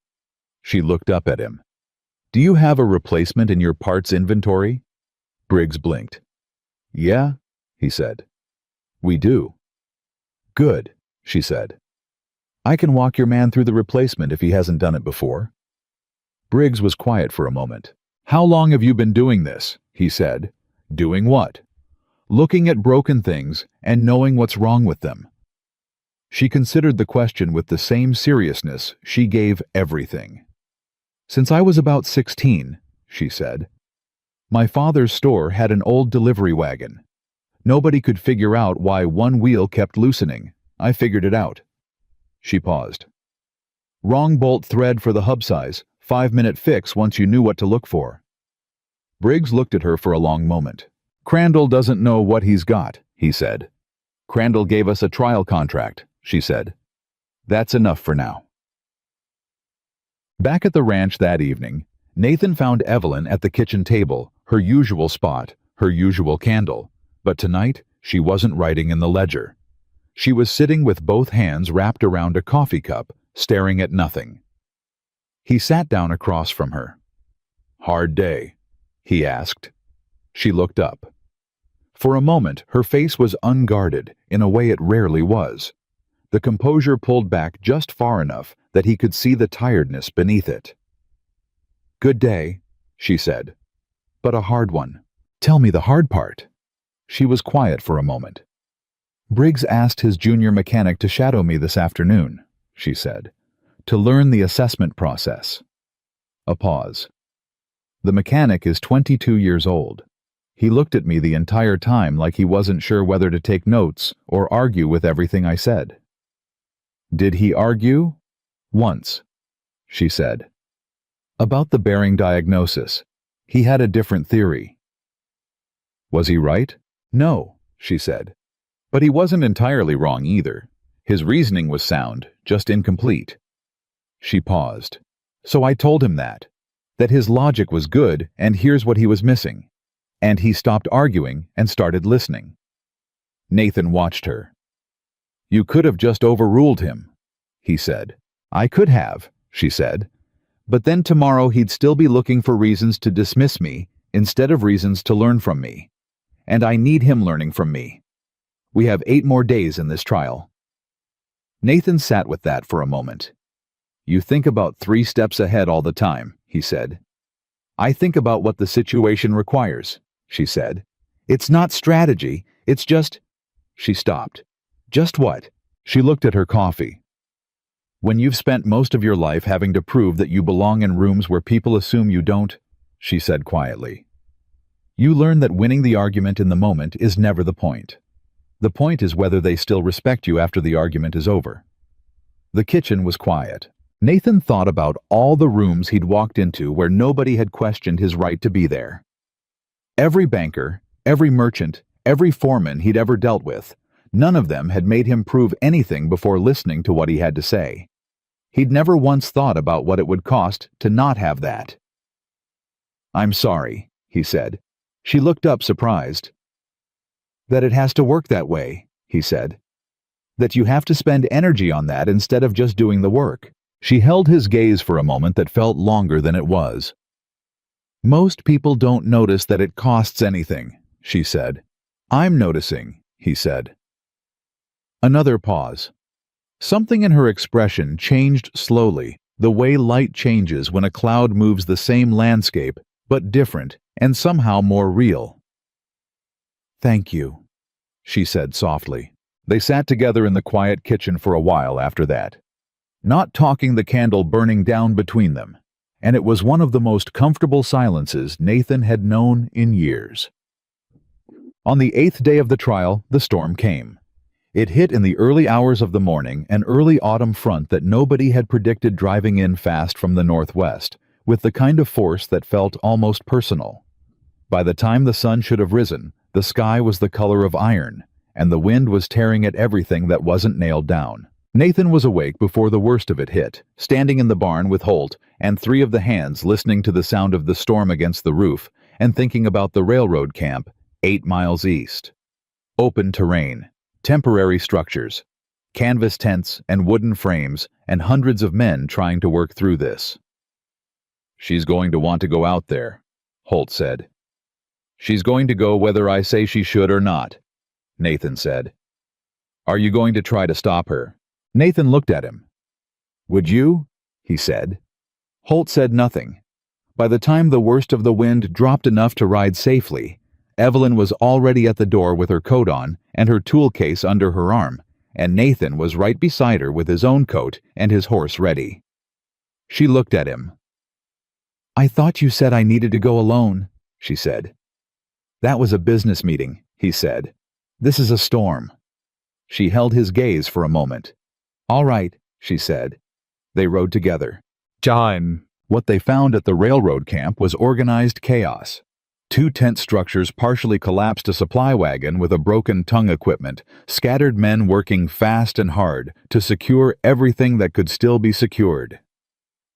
She looked up at him. "Do you have a replacement in your parts inventory?" Briggs blinked. "Yeah," he said. "We do." "Good," she said. "I can walk your man through the replacement if he hasn't done it before." Briggs was quiet for a moment. "How long have you been doing this?" he said. "Doing what?" "Looking at broken things and knowing what's wrong with them." She considered the question with the same seriousness she gave everything. "Since I was about 16, she said. "My father's store had an old delivery wagon. Nobody could figure out why one wheel kept loosening. I figured it out." She paused. "Wrong bolt thread for the hub size. 5-minute fix once you knew what to look for." Briggs looked at her for a long moment. "Crandall doesn't know what he's got," he said. "Crandall gave us a trial contract," she said. "That's enough for now." Back at the ranch that evening, Nathan found Evelyn at the kitchen table, her usual spot, her usual candle. But tonight, she wasn't writing in the ledger. She was sitting with both hands wrapped around a coffee cup, staring at nothing. He sat down across from her. "Hard day?" he asked. She looked up. For a moment, her face was unguarded in a way it rarely was. The composure pulled back just far enough that he could see the tiredness beneath it. "Good day," she said. "But a hard one. Tell me the hard part." She was quiet for a moment. "Briggs asked his junior mechanic to shadow me this afternoon," she said, "to learn the assessment process." A pause. "The mechanic is 22 years old. He looked at me the entire time like he wasn't sure whether to take notes or argue with everything I said." "Did he argue?" "Once," she said. "About the bearing diagnosis. He had a different theory." "Was he right?" "No," she said. "But he wasn't entirely wrong either. His reasoning was sound, just incomplete." She paused. "So I told him that his logic was good and here's what he was missing. And he stopped arguing and started listening." Nathan watched her. "You could have just overruled him," he said. "I could have," she said. "But then tomorrow he'd still be looking for reasons to dismiss me instead of reasons to learn from me. And I need him learning from me. We have 8 more days in this trial." Nathan sat with that for a moment. "You think about 3 steps ahead all the time," he said. "I think about what the situation requires," she said. "It's not strategy, it's just—" She stopped. "Just what?" She looked at her coffee. "When you've spent most of your life having to prove that you belong in rooms where people assume you don't," she said quietly, "you learn that winning the argument in the moment is never the point. The point is whether they still respect you after the argument is over." The kitchen was quiet. Nathan thought about all the rooms he'd walked into where nobody had questioned his right to be there. Every banker, every merchant, every foreman he'd ever dealt with, none of them had made him prove anything before listening to what he had to say. He'd never once thought about what it would cost to not have that. "I'm sorry," he said. She looked up surprised. "That it has to work that way," he said. "That you have to spend energy on that instead of just doing the work." She held his gaze for a moment that felt longer than it was. "Most people don't notice that it costs anything," she said. "I'm noticing," he said. Another pause. Something in her expression changed slowly, the way light changes when a cloud moves the same landscape, but different, and somehow more real. "Thank you," she said softly. They sat together in the quiet kitchen for a while after that, not talking, the candle burning down between them, and it was one of the most comfortable silences Nathan had known in years. On the 8th day of the trial, the storm came. It hit in the early hours of the morning, an early autumn front that nobody had predicted, driving in fast from the northwest, with the kind of force that felt almost personal. By the time the sun should have risen, the sky was the color of iron, and the wind was tearing at everything that wasn't nailed down. Nathan was awake before the worst of it hit, standing in the barn with Holt and 3 of the hands, listening to the sound of the storm against the roof and thinking about the railroad camp 8 miles east. Open terrain, temporary structures, canvas tents and wooden frames, and hundreds of men trying to work through this. "She's going to want to go out there," Holt said. "She's going to go whether I say she should or not," Nathan said. "Are you going to try to stop her?" Nathan looked at him. "Would you?" he said. Holt said nothing. By the time the worst of the wind dropped enough to ride safely, Evelyn was already at the door with her coat on and her tool case under her arm, and Nathan was right beside her with his own coat and his horse ready. She looked at him. "I thought you said I needed to go alone," she said. "That was a business meeting," he said. "This is a storm." She held his gaze for a moment. "All right," she said. They rode together. John. What they found at the railroad camp was organized chaos. 2 tent structures partially collapsed, a supply wagon with a broken tongue equipment, scattered men working fast and hard to secure everything that could still be secured.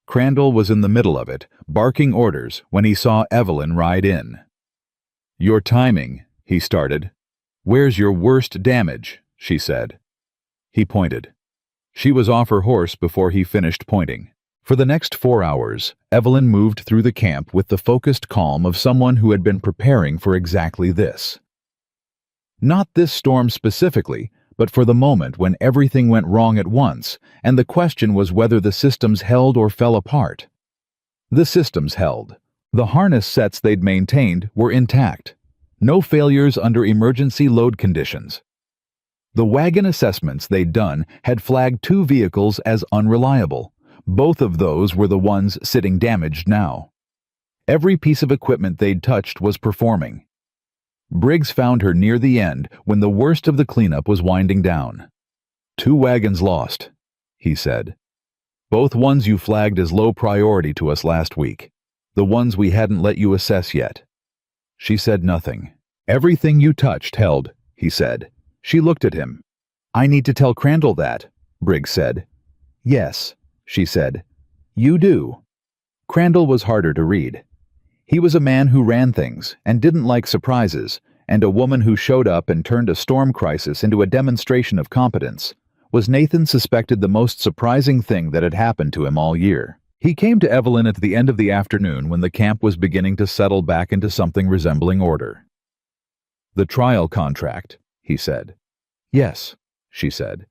Crandall was in the middle of it, barking orders, when he saw Evelyn ride in. "Your timing," he started. "Where's your worst damage?" she said. He pointed. She was off her horse before he finished pointing. For the next 4 hours, Evelyn moved through the camp with the focused calm of someone who had been preparing for exactly this. Not this storm specifically, but for the moment when everything went wrong at once, and the question was whether the systems held or fell apart. The systems held. The harness sets they'd maintained were intact. No failures under emergency load conditions. The wagon assessments they'd done had flagged 2 vehicles as unreliable. Both of those were the ones sitting damaged now. Every piece of equipment they'd touched was performing. Briggs found her near the end when the worst of the cleanup was winding down. 2 wagons lost, he said. Both ones you flagged as low priority to us last week. The ones we hadn't let you assess yet. She said nothing. Everything you touched held, he said. She looked at him. "I need to tell Crandall that," Briggs said. "Yes," she said. "You do." Crandall was harder to read. He was a man who ran things and didn't like surprises, and a woman who showed up and turned a storm crisis into a demonstration of competence was, Nathan suspected, the most surprising thing that had happened to him all year. He came to Evelyn at the end of the afternoon when the camp was beginning to settle back into something resembling order. "The trial contract," he said. "Yes," she said.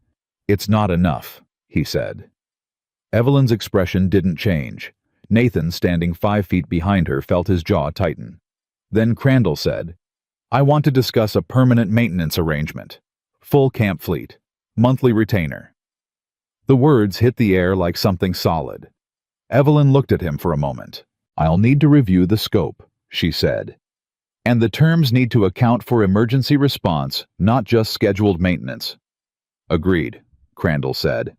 "It's not enough," he said. Evelyn's expression didn't change. Nathan, standing 5 feet behind her, felt his jaw tighten. Then Crandall said, "I want to discuss a permanent maintenance arrangement. Full camp fleet. Monthly retainer." The words hit the air like something solid. Evelyn looked at him for a moment. "I'll need to review the scope," she said. "And the terms need to account for emergency response, not just scheduled maintenance." "Agreed," Crandall said.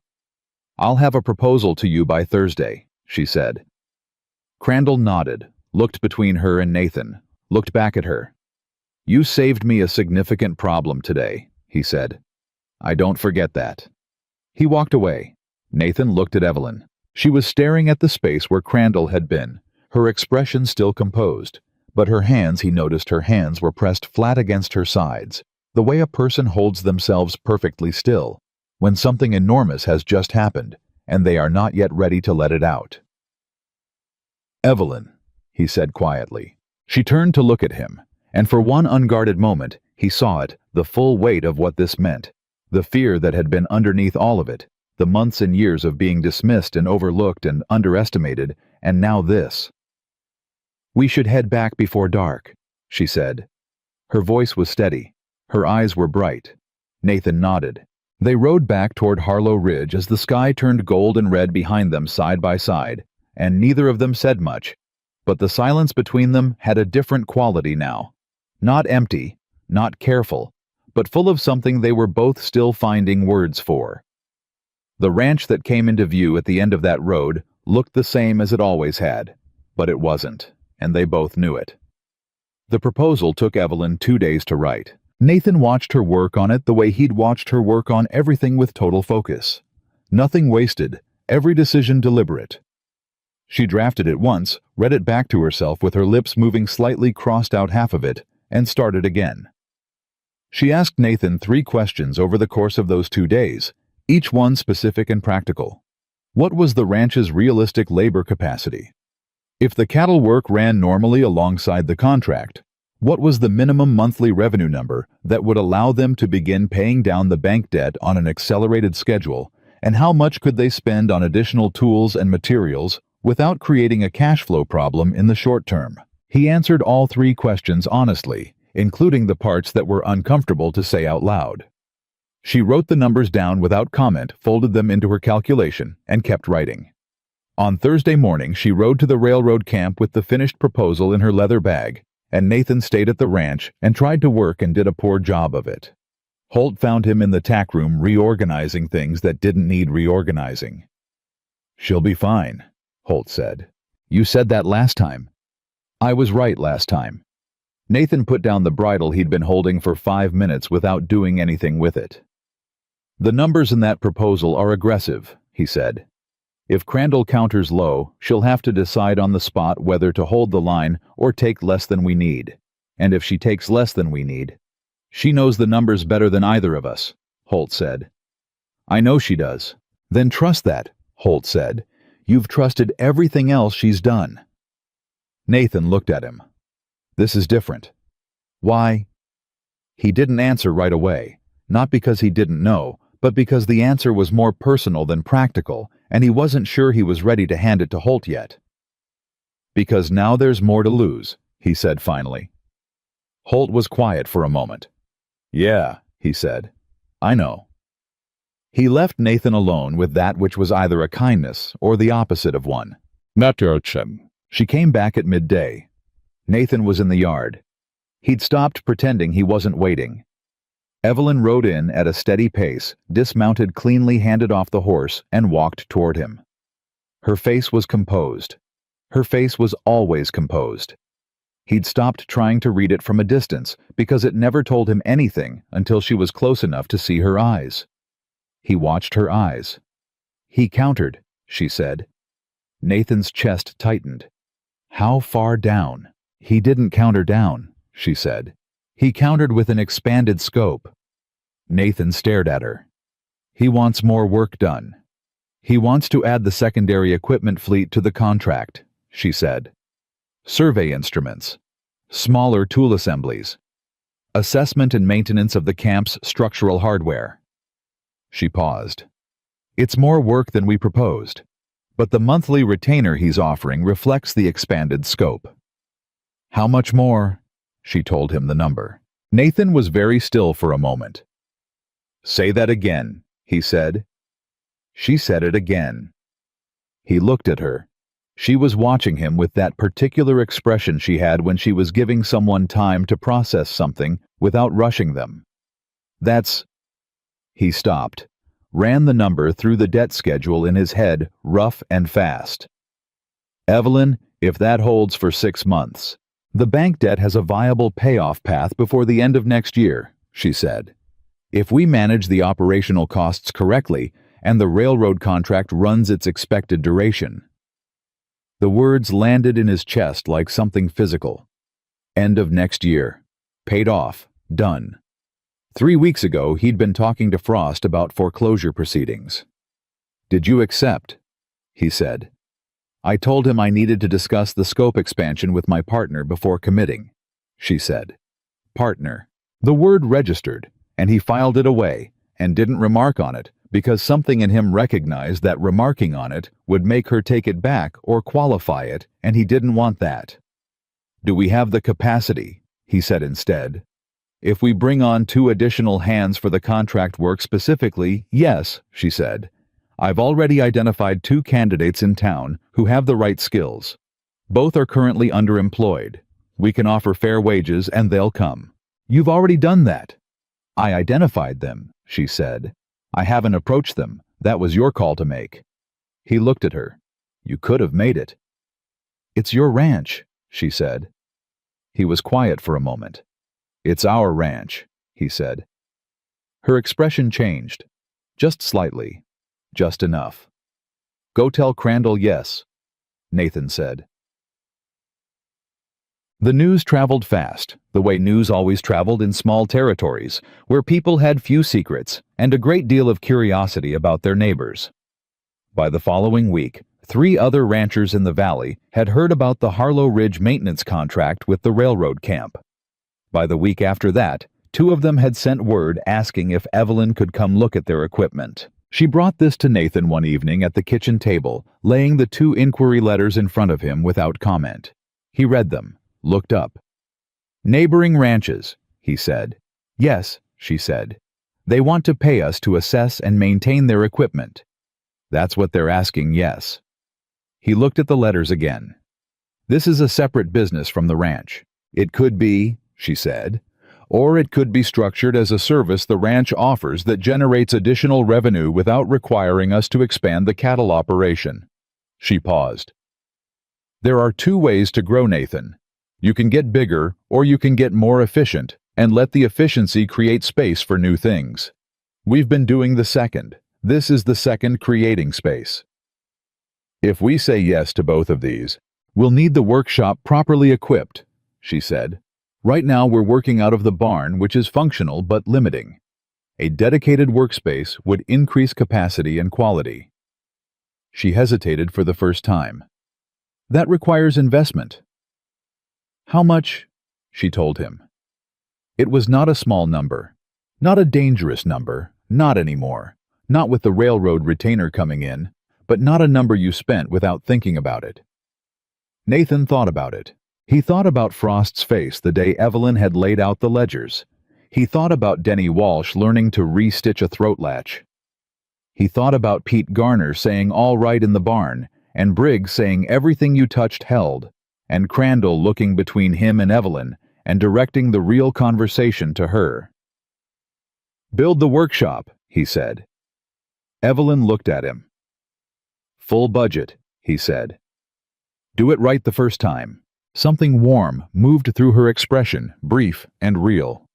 "I'll have a proposal to you by Thursday," she said. Crandall nodded, looked between her and Nathan, looked back at her. "You saved me a significant problem today," he said. "I don't forget that." He walked away. Nathan looked at Evelyn. She was staring at the space where Crandall had been, her expression still composed, but her hands, he noticed her hands were pressed flat against her sides, the way a person holds themselves perfectly still when something enormous has just happened, and they are not yet ready to let it out. "Evelyn," he said quietly. She turned to look at him, and for one unguarded moment, he saw it, the full weight of what this meant, the fear that had been underneath all of it, the months and years of being dismissed and overlooked and underestimated, and now this. "We should head back before dark," she said. Her voice was steady. Her eyes were bright. Nathan nodded. They rode back toward Harlow Ridge as the sky turned gold and red behind them side by side, and neither of them said much, but the silence between them had a different quality now. Not empty, not careful, but full of something they were both still finding words for. The ranch that came into view at the end of that road looked the same as it always had, but it wasn't, and they both knew it. The proposal took Evelyn 2 days to write. Nathan watched her work on it the way he'd watched her work on everything with total focus. Nothing wasted, every decision deliberate. She drafted it once, read it back to herself with her lips moving slightly, crossed out half of it, and started again. She asked Nathan 3 questions over the course of those 2 days, each one specific and practical. What was the ranch's realistic labor capacity? If the cattle work ran normally alongside the contract, what was the minimum monthly revenue number that would allow them to begin paying down the bank debt on an accelerated schedule, and how much could they spend on additional tools and materials without creating a cash flow problem in the short term? He answered all 3 questions honestly, including the parts that were uncomfortable to say out loud. She wrote the numbers down without comment, folded them into her calculation, and kept writing. On Thursday morning, she rode to the railroad camp with the finished proposal in her leather bag, and Nathan stayed at the ranch and tried to work and did a poor job of it. Holt found him in the tack room reorganizing things that didn't need reorganizing. "She'll be fine," Holt said. "You said that last time." "I was right last time." Nathan put down the bridle he'd been holding for 5 minutes without doing anything with it. "The numbers in that proposal are aggressive," he said. "If Crandall counters low, she'll have to decide on the spot whether to hold the line or take less than we need. And if she takes less than we need—" "She knows the numbers better than either of us," Holt said. "I know she does." "Then trust that," Holt said. "You've trusted everything else she's done." Nathan looked at him. "This is different." "Why?" He didn't answer right away, not because he didn't know, but because the answer was more personal than practical, and he wasn't sure he was ready to hand it to Holt yet. "Because now there's more to lose," he said finally. Holt was quiet for a moment. "Yeah," he said. "I know." He left Nathan alone with that which was either a kindness or the opposite of one. "Not urgent." She came back at midday. Nathan was in the yard. He'd stopped pretending he wasn't waiting. Evelyn rode in at a steady pace, dismounted cleanly, handed off the horse, and walked toward him. Her face was composed. Her face was always composed. He'd stopped trying to read it from a distance because it never told him anything until she was close enough to see her eyes. He watched her eyes. "He countered," she said. Nathan's chest tightened. "How far down?" "He didn't counter down," she said. "He countered with an expanded scope." Nathan stared at her. "He wants more work done. He wants to add the secondary equipment fleet to the contract," she said. "Survey instruments, smaller tool assemblies, assessment and maintenance of the camp's structural hardware." She paused. "It's more work than we proposed, but the monthly retainer he's offering reflects the expanded scope." "How much more?" She told him the number. Nathan was very still for a moment. "Say that again," he said. She said it again. He looked at her. She was watching him with that particular expression she had when she was giving someone time to process something without rushing them. "That's—" He stopped, ran the number through the debt schedule in his head, rough and fast. "Evelyn, if that holds for 6 months. The bank debt has a viable payoff path before the end of next year," she said. "If we manage the operational costs correctly and the railroad contract runs its expected duration." The words landed in his chest like something physical. End of next year. Paid off. Done. 3 weeks ago, he'd been talking to Frost about foreclosure proceedings. "Did you accept?" he said. "I told him I needed to discuss the scope expansion with my partner before committing," she said. Partner. The word registered, and he filed it away and didn't remark on it because something in him recognized that remarking on it would make her take it back or qualify it, and he didn't want that. Do we have the capacity? He said instead. If we bring on 2 additional hands for the contract work specifically, yes, she said. I've already identified 2 candidates in town who have the right skills. Both are currently underemployed. We can offer fair wages and they'll come. You've already done that. I identified them, she said. I haven't approached them. That was your call to make. He looked at her. You could have made it. It's your ranch, she said. He was quiet for a moment. It's our ranch, he said. Her expression changed. Just slightly. Just enough. Go tell Crandall yes, Nathan said. The news traveled fast, the way news always traveled in small territories, where people had few secrets and a great deal of curiosity about their neighbors. By the following week, 3 other ranchers in the valley had heard about the Harlow Ridge maintenance contract with the railroad camp. By the week after that, 2 of them had sent word asking if Evelyn could come look at their equipment. She brought this to Nathan one evening at the kitchen table, laying the 2 inquiry letters in front of him without comment. He read them, looked up. Neighboring ranches, he said. Yes, she said. They want to pay us to assess and maintain their equipment. That's what they're asking, yes. He looked at the letters again. This is a separate business from the ranch. It could be, she said, or it could be structured as a service the ranch offers that generates additional revenue without requiring us to expand the cattle operation. She paused. There are 2 ways to grow, Nathan. You can get bigger, or you can get more efficient, and let the efficiency create space for new things. We've been doing the second. This is the second creating space. If we say yes to both of these, we'll need the workshop properly equipped, she said. Right now we're working out of the barn, which is functional but limiting. A dedicated workspace would increase capacity and quality. She hesitated for the first time. That requires investment. How much? She told him. It was not a small number. Not a dangerous number. Not anymore. Not with the railroad retainer coming in, but not a number you spent without thinking about it. Nathan thought about it. He thought about Frost's face the day Evelyn had laid out the ledgers. He thought about Denny Walsh learning to re-stitch a throat latch. He thought about Pete Garner saying all right in the barn, and Briggs saying everything you touched held, and Crandall looking between him and Evelyn and directing the real conversation to her. Build the workshop, he said. Evelyn looked at him. Full budget, he said. Do it right the first time. Something warm moved through her expression, brief and real.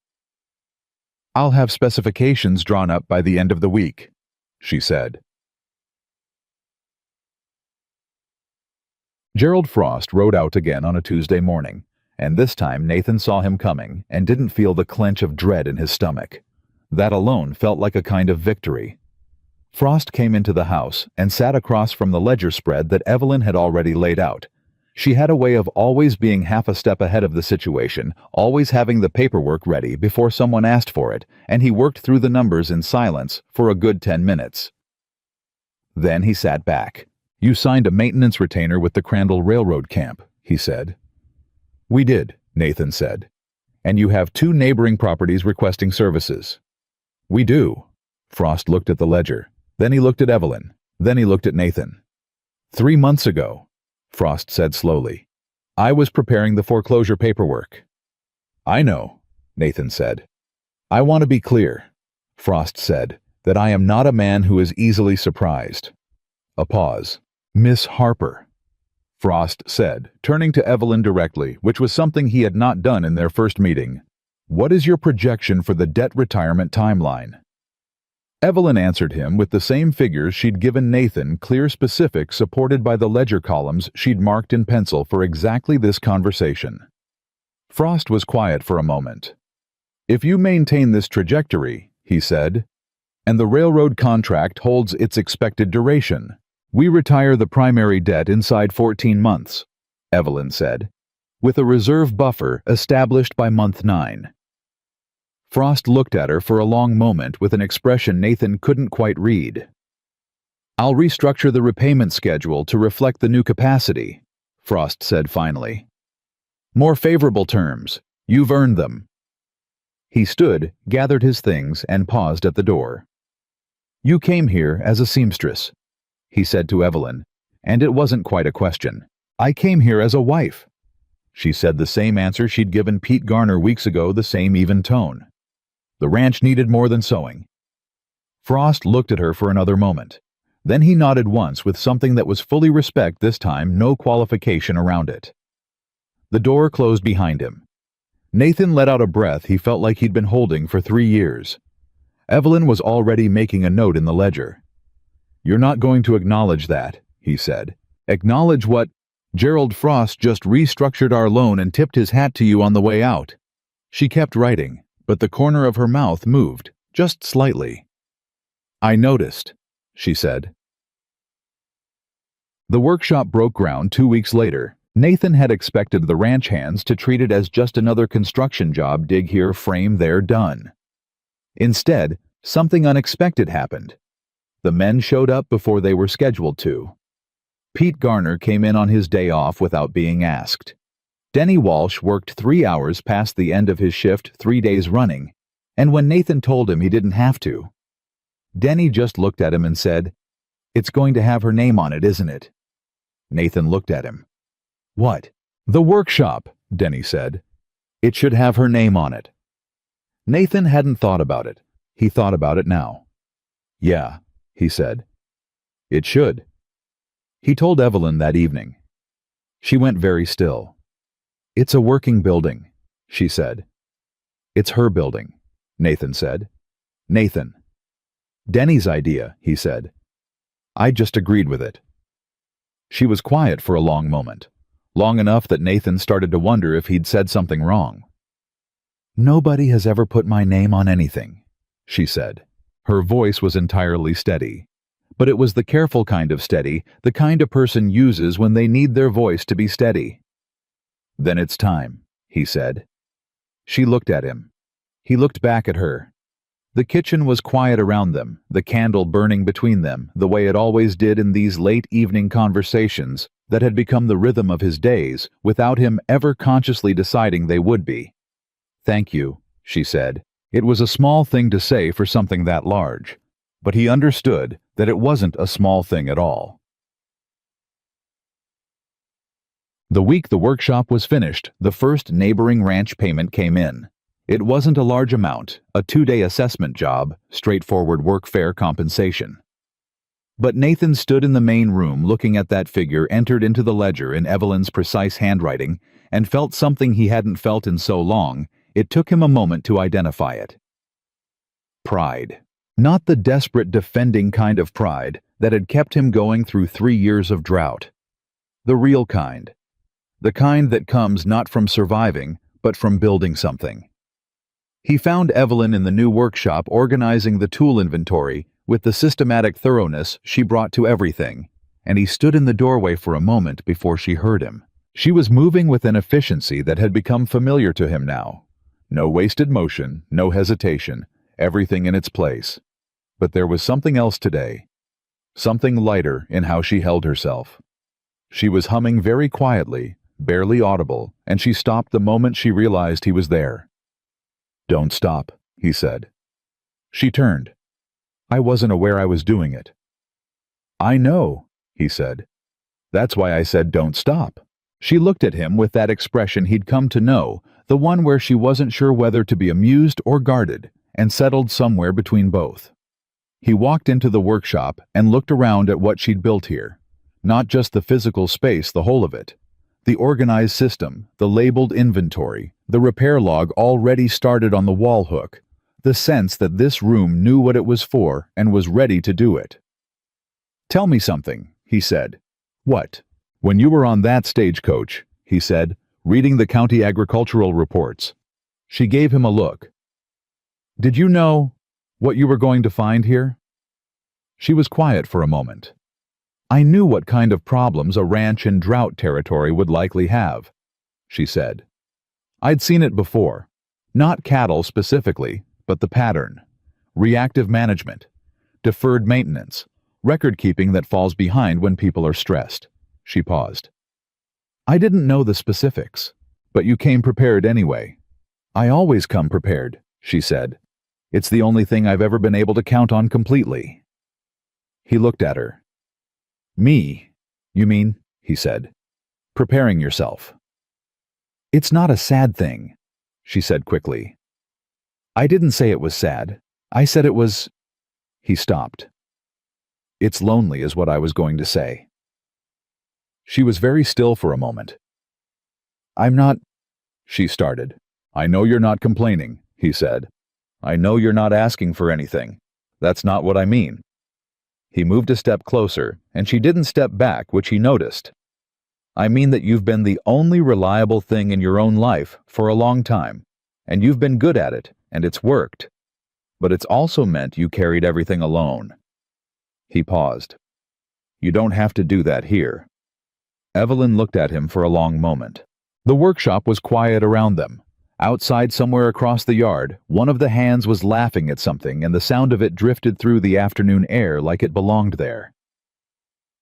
I'll have specifications drawn up by the end of the week, she said. Gerald Frost rode out again on a Tuesday morning, and this time Nathan saw him coming and didn't feel the clench of dread in his stomach. That alone felt like a kind of victory. Frost came into the house and sat across from the ledger spread that Evelyn had already laid out. She had a way of always being half a step ahead of the situation, always having the paperwork ready before someone asked for it, and he worked through the numbers in silence for a good 10 minutes. Then he sat back. You signed a maintenance retainer with the Crandall Railroad Camp, he said. We did, Nathan said. And you have 2 neighboring properties requesting services. We do. Frost looked at the ledger. Then he looked at Evelyn. Then he looked at Nathan. 3 months ago, Frost said slowly, I was preparing the foreclosure paperwork. I know, Nathan said. I want to be clear, Frost said, that I am not a man who is easily surprised. A pause. Miss Harper, Frost said, turning to Evelyn directly, which was something he had not done in their first meeting. What is your projection for the debt retirement timeline? Evelyn answered him with the same figures she'd given Nathan, clear specifics supported by the ledger columns she'd marked in pencil for exactly this conversation. Frost was quiet for a moment. If you maintain this trajectory, he said, and the railroad contract holds its expected duration, we retire the primary debt inside 14 months, Evelyn said, with a reserve buffer established by month 9. Frost looked at her for a long moment with an expression Nathan couldn't quite read. I'll restructure the repayment schedule to reflect the new capacity, Frost said finally. More favorable terms. You've earned them. He stood, gathered his things, and paused at the door. You came here as a seamstress, he said to Evelyn, and it wasn't quite a question. I came here as a wife. She said the same answer she'd given Pete Garner weeks ago, the same even tone. The ranch needed more than sewing. Frost looked at her for another moment. Then he nodded once with something that was fully respect this time, no qualification around it. The door closed behind him. Nathan let out a breath he felt like he'd been holding for 3 years. Evelyn was already making a note in the ledger. You're not going to acknowledge that, he said. Acknowledge what? Gerald Frost just restructured our loan and tipped his hat to you on the way out. She kept writing, but the corner of her mouth moved, just slightly. I noticed, she said. The workshop broke ground 2 weeks later. Nathan had expected the ranch hands to treat it as just another construction job, dig here, frame there, done. Instead, something unexpected happened. The men showed up before they were scheduled to. Pete Garner came in on his day off without being asked. Denny Walsh worked 3 hours past the end of his shift 3 days running, and when Nathan told him he didn't have to, Denny just looked at him and said, It's going to have her name on it, isn't it? Nathan looked at him. What? The workshop, Denny said. It should have her name on it. Nathan hadn't thought about it. He thought about it now. Yeah, he said. It should. He told Evelyn that evening. She went very still. It's a working building, she said. It's her building, Nathan said. Nathan. Denny's idea, he said. I just agreed with it. She was quiet for a long moment. Long enough that Nathan started to wonder if he'd said something wrong. Nobody has ever put my name on anything, she said. Her voice was entirely steady. But it was the careful kind of steady, the kind a person uses when they need their voice to be steady. Then it's time, he said. She looked at him. He looked back at her. The kitchen was quiet around them, the candle burning between them, the way it always did in these late evening conversations that had become the rhythm of his days without him ever consciously deciding they would be. Thank you, she said. It was a small thing to say for something that large, but he understood that it wasn't a small thing at all. The week the workshop was finished, the first neighboring ranch payment came in. It wasn't a large amount, a 2-day assessment job, straightforward workfare compensation. But Nathan stood in the main room looking at that figure entered into the ledger in Evelyn's precise handwriting and felt something he hadn't felt in so long, it took him a moment to identify it. Pride. Not the desperate defending kind of pride that had kept him going through 3 years of drought. The real kind. The kind that comes not from surviving, but from building something. He found Evelyn in the new workshop organizing the tool inventory with the systematic thoroughness she brought to everything, and he stood in the doorway for a moment before she heard him. She was moving with an efficiency that had become familiar to him now. No wasted motion, no hesitation, everything in its place. But there was something else today. Something lighter in how she held herself. She was humming very quietly, barely audible, and she stopped the moment she realized he was there. Don't stop, he said. She turned. I wasn't aware I was doing it. I know, he said. That's why I said don't stop. She looked at him with that expression he'd come to know, the one where she wasn't sure whether to be amused or guarded, and settled somewhere between both. He walked into the workshop and looked around at what she'd built here. Not just the physical space, the whole of it. The organized system, the labeled inventory, the repair log already started on the wall hook, the sense that this room knew what it was for and was ready to do it. Tell me something, he said. What? When you were on that stagecoach, he said, reading the county agricultural reports. She gave him a look. Did you know what you were going to find here? She was quiet for a moment. I knew what kind of problems a ranch in drought territory would likely have, she said. I'd seen it before. Not cattle specifically, but the pattern. Reactive management. Deferred maintenance. Record-keeping that falls behind when people are stressed. She paused. I didn't know the specifics, But you came prepared anyway. I always come prepared, she said. It's the only thing I've ever been able to count on completely. He looked at her. Me, you mean, he said. Preparing yourself. It's not a sad thing, she said quickly. I didn't say it was sad. I said it was... He stopped. It's lonely is what I was going to say. She was very still for a moment. I'm not... She started. I know you're not complaining, he said. I know you're not asking for anything. That's not what I mean. He moved a step closer, and she didn't step back, which he noticed. I mean that you've been the only reliable thing in your own life for a long time, and you've been good at it, and it's worked. But it's also meant you carried everything alone. He paused. You don't have to do that here. Evelyn looked at him for a long moment. The workshop was quiet around them. Outside, somewhere across the yard, one of the hands was laughing at something, and the sound of it drifted through the afternoon air like it belonged there.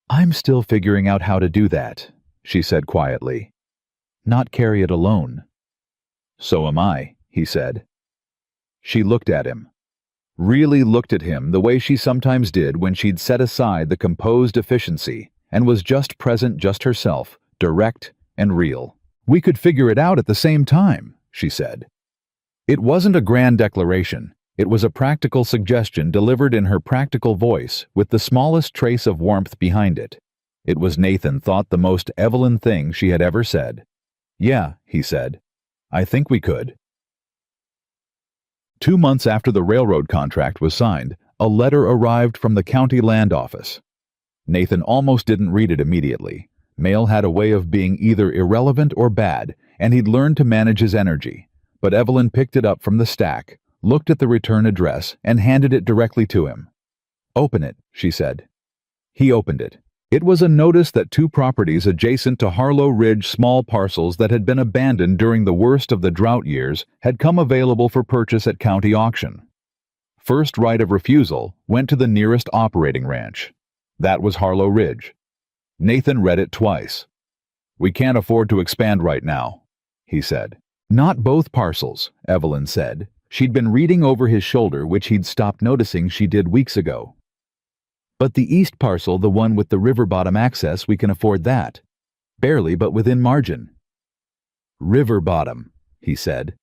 I'm still figuring out how to do that, she said quietly. Not carry it alone. So am I, he said. She looked at him. Really looked at him the way she sometimes did when she'd set aside the composed efficiency and was just present, just herself, direct and real. We could figure it out at the same time, she said. It wasn't a grand declaration. It was a practical suggestion delivered in her practical voice with the smallest trace of warmth behind it. It was, Nathan thought, the most Evelyn thing she had ever said. Yeah, he said. I think we could. 2 months after the railroad contract was signed, a letter arrived from the county land office. Nathan almost didn't read it immediately. Mail had a way of being either irrelevant or bad, and he'd learned to manage his energy. But Evelyn picked it up from the stack, looked at the return address, and handed it directly to him. Open it, she said. He opened it. It was a notice that 2 properties adjacent to Harlow Ridge, small parcels that had been abandoned during the worst of the drought years, had come available for purchase at county auction. First right of refusal went to the nearest operating ranch. That was Harlow Ridge. Nathan read it twice. We can't afford to expand right now, he said. Not both parcels, Evelyn said. She'd been reading over his shoulder, which he'd stopped noticing she did weeks ago. But the east parcel, the one with the river bottom access, we can afford that. Barely, but within margin. River bottom, he said.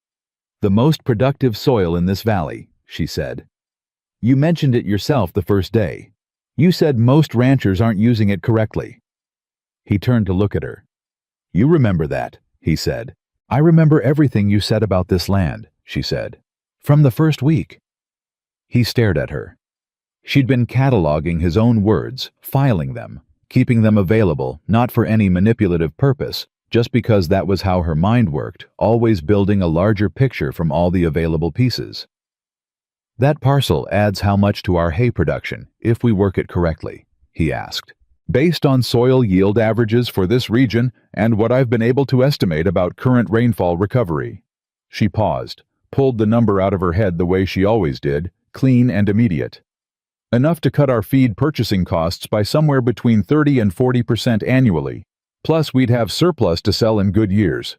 The most productive soil in this valley, she said. You mentioned it yourself the first day. You said most ranchers aren't using it correctly. He turned to look at her. You remember that, he said. I remember everything you said about this land, she said. From the first week. He stared at her. She'd been cataloging his own words, filing them, keeping them available, not for any manipulative purpose, just because that was how her mind worked, always building a larger picture from all the available pieces. That parcel adds how much to our hay production, if we work it correctly, he asked. Based on soil yield averages for this region and what I've been able to estimate about current rainfall recovery. She paused, pulled the number out of her head the way she always did, clean and immediate. Enough to cut our feed purchasing costs by somewhere between 30% and 40% annually, plus we'd have surplus to sell in good years.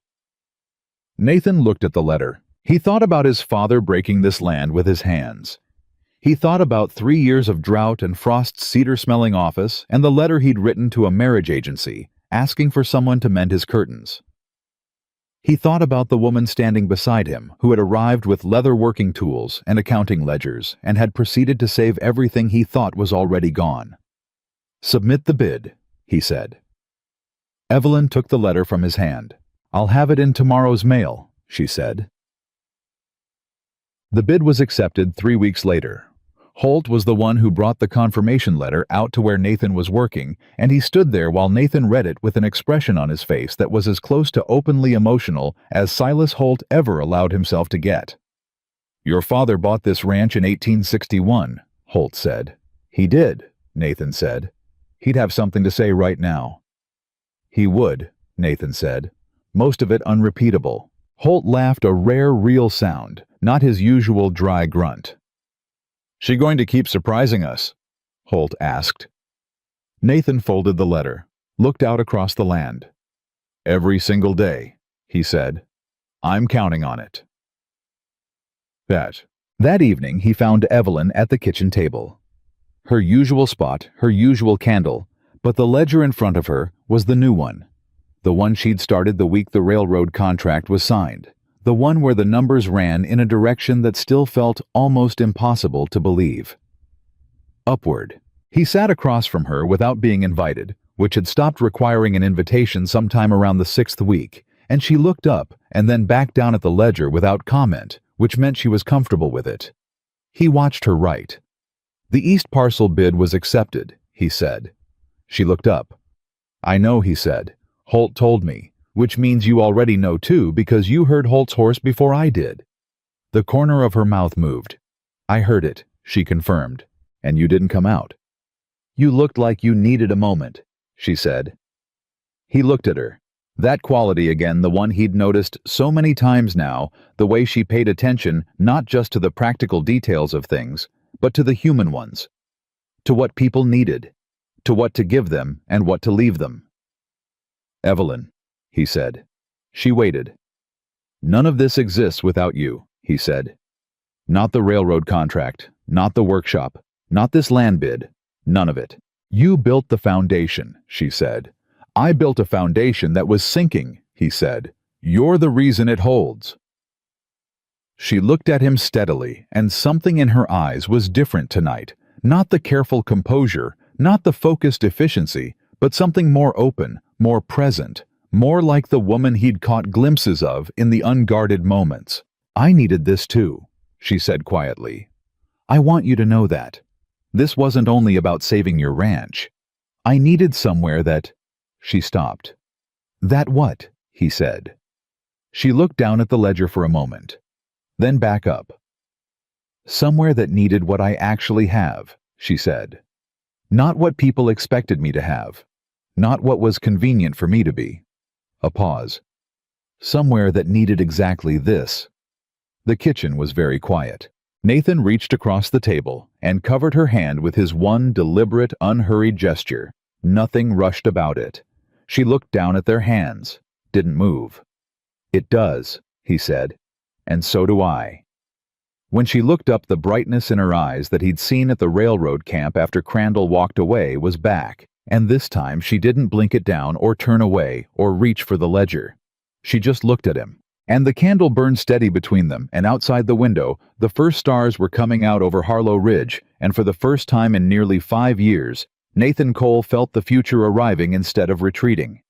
Nathan looked at the letter. He thought about his father breaking this land with his hands. He thought about 3 years of drought and Frost's cedar-smelling office and the letter he'd written to a marriage agency, asking for someone to mend his curtains. He thought about the woman standing beside him, who had arrived with leather working tools and accounting ledgers and had proceeded to save everything he thought was already gone. Submit the bid, he said. Evelyn took the letter from his hand. I'll have it in tomorrow's mail, she said. The bid was accepted 3 weeks later. Holt was the one who brought the confirmation letter out to where Nathan was working, and he stood there while Nathan read it with an expression on his face that was as close to openly emotional as Silas Holt ever allowed himself to get. Your father bought this ranch in 1861, Holt said. He did, Nathan said. He'd have something to say right now. He would, Nathan said. Most of it unrepeatable. Holt laughed, a rare, real sound, not his usual dry grunt. She going to keep surprising us? Holt asked. Nathan folded the letter, looked out across the land. Every single day, he said. "I'm counting on it." That evening he found Evelyn at the kitchen table. Her usual spot, her usual candle, but the ledger in front of her was the new one. The one she'd started the week the railroad contract was signed. The one where the numbers ran in a direction that still felt almost impossible to believe. Upward. He sat across from her without being invited, which had stopped requiring an invitation sometime around the 6th week, and she looked up and then back down at the ledger without comment, which meant she was comfortable with it. He watched her write. "The East parcel bid was accepted," he said. She looked up. "I know," he said. "Holt told me, which means you already know too because you heard Holt's horse before I did." The corner of her mouth moved. "I heard it," she confirmed. "And you didn't come out." "You looked like you needed a moment," she said. He looked at her. That quality again, the one he'd noticed so many times now, the way she paid attention not just to the practical details of things, but to the human ones. To what people needed. To what to give them and what to leave them. "Evelyn," he said. She waited. "None of this exists without you," he said. "Not the railroad contract, not the workshop, not this land bid, none of it. You built the foundation," she said. "I built a foundation that was sinking," he said. "You're the reason it holds." She looked at him steadily, and something in her eyes was different tonight. Not the careful composure, not the focused efficiency, but something more open, more present, more like the woman he'd caught glimpses of in the unguarded moments. "I needed this too," she said quietly. "I want you to know that. This wasn't only about saving your ranch. I needed somewhere that—" She stopped. "That what?" he said. She looked down at the ledger for a moment, then back up. "Somewhere that needed what I actually have," she said. "Not what people expected me to have. Not what was convenient for me to be." A pause. "Somewhere that needed exactly this." The kitchen was very quiet. Nathan reached across the table and covered her hand with his one deliberate, unhurried gesture. Nothing rushed about it. She looked down at their hands, didn't move. "It does," he said, "and so do I." When she looked up, the brightness in her eyes that he'd seen at the railroad camp after Crandall walked away was back, and this time she didn't blink it down or turn away or reach for the ledger. She just looked at him, and the candle burned steady between them, and outside the window, the first stars were coming out over Harlow Ridge, and for the first time in nearly 5 years, Nathan Cole felt the future arriving instead of retreating.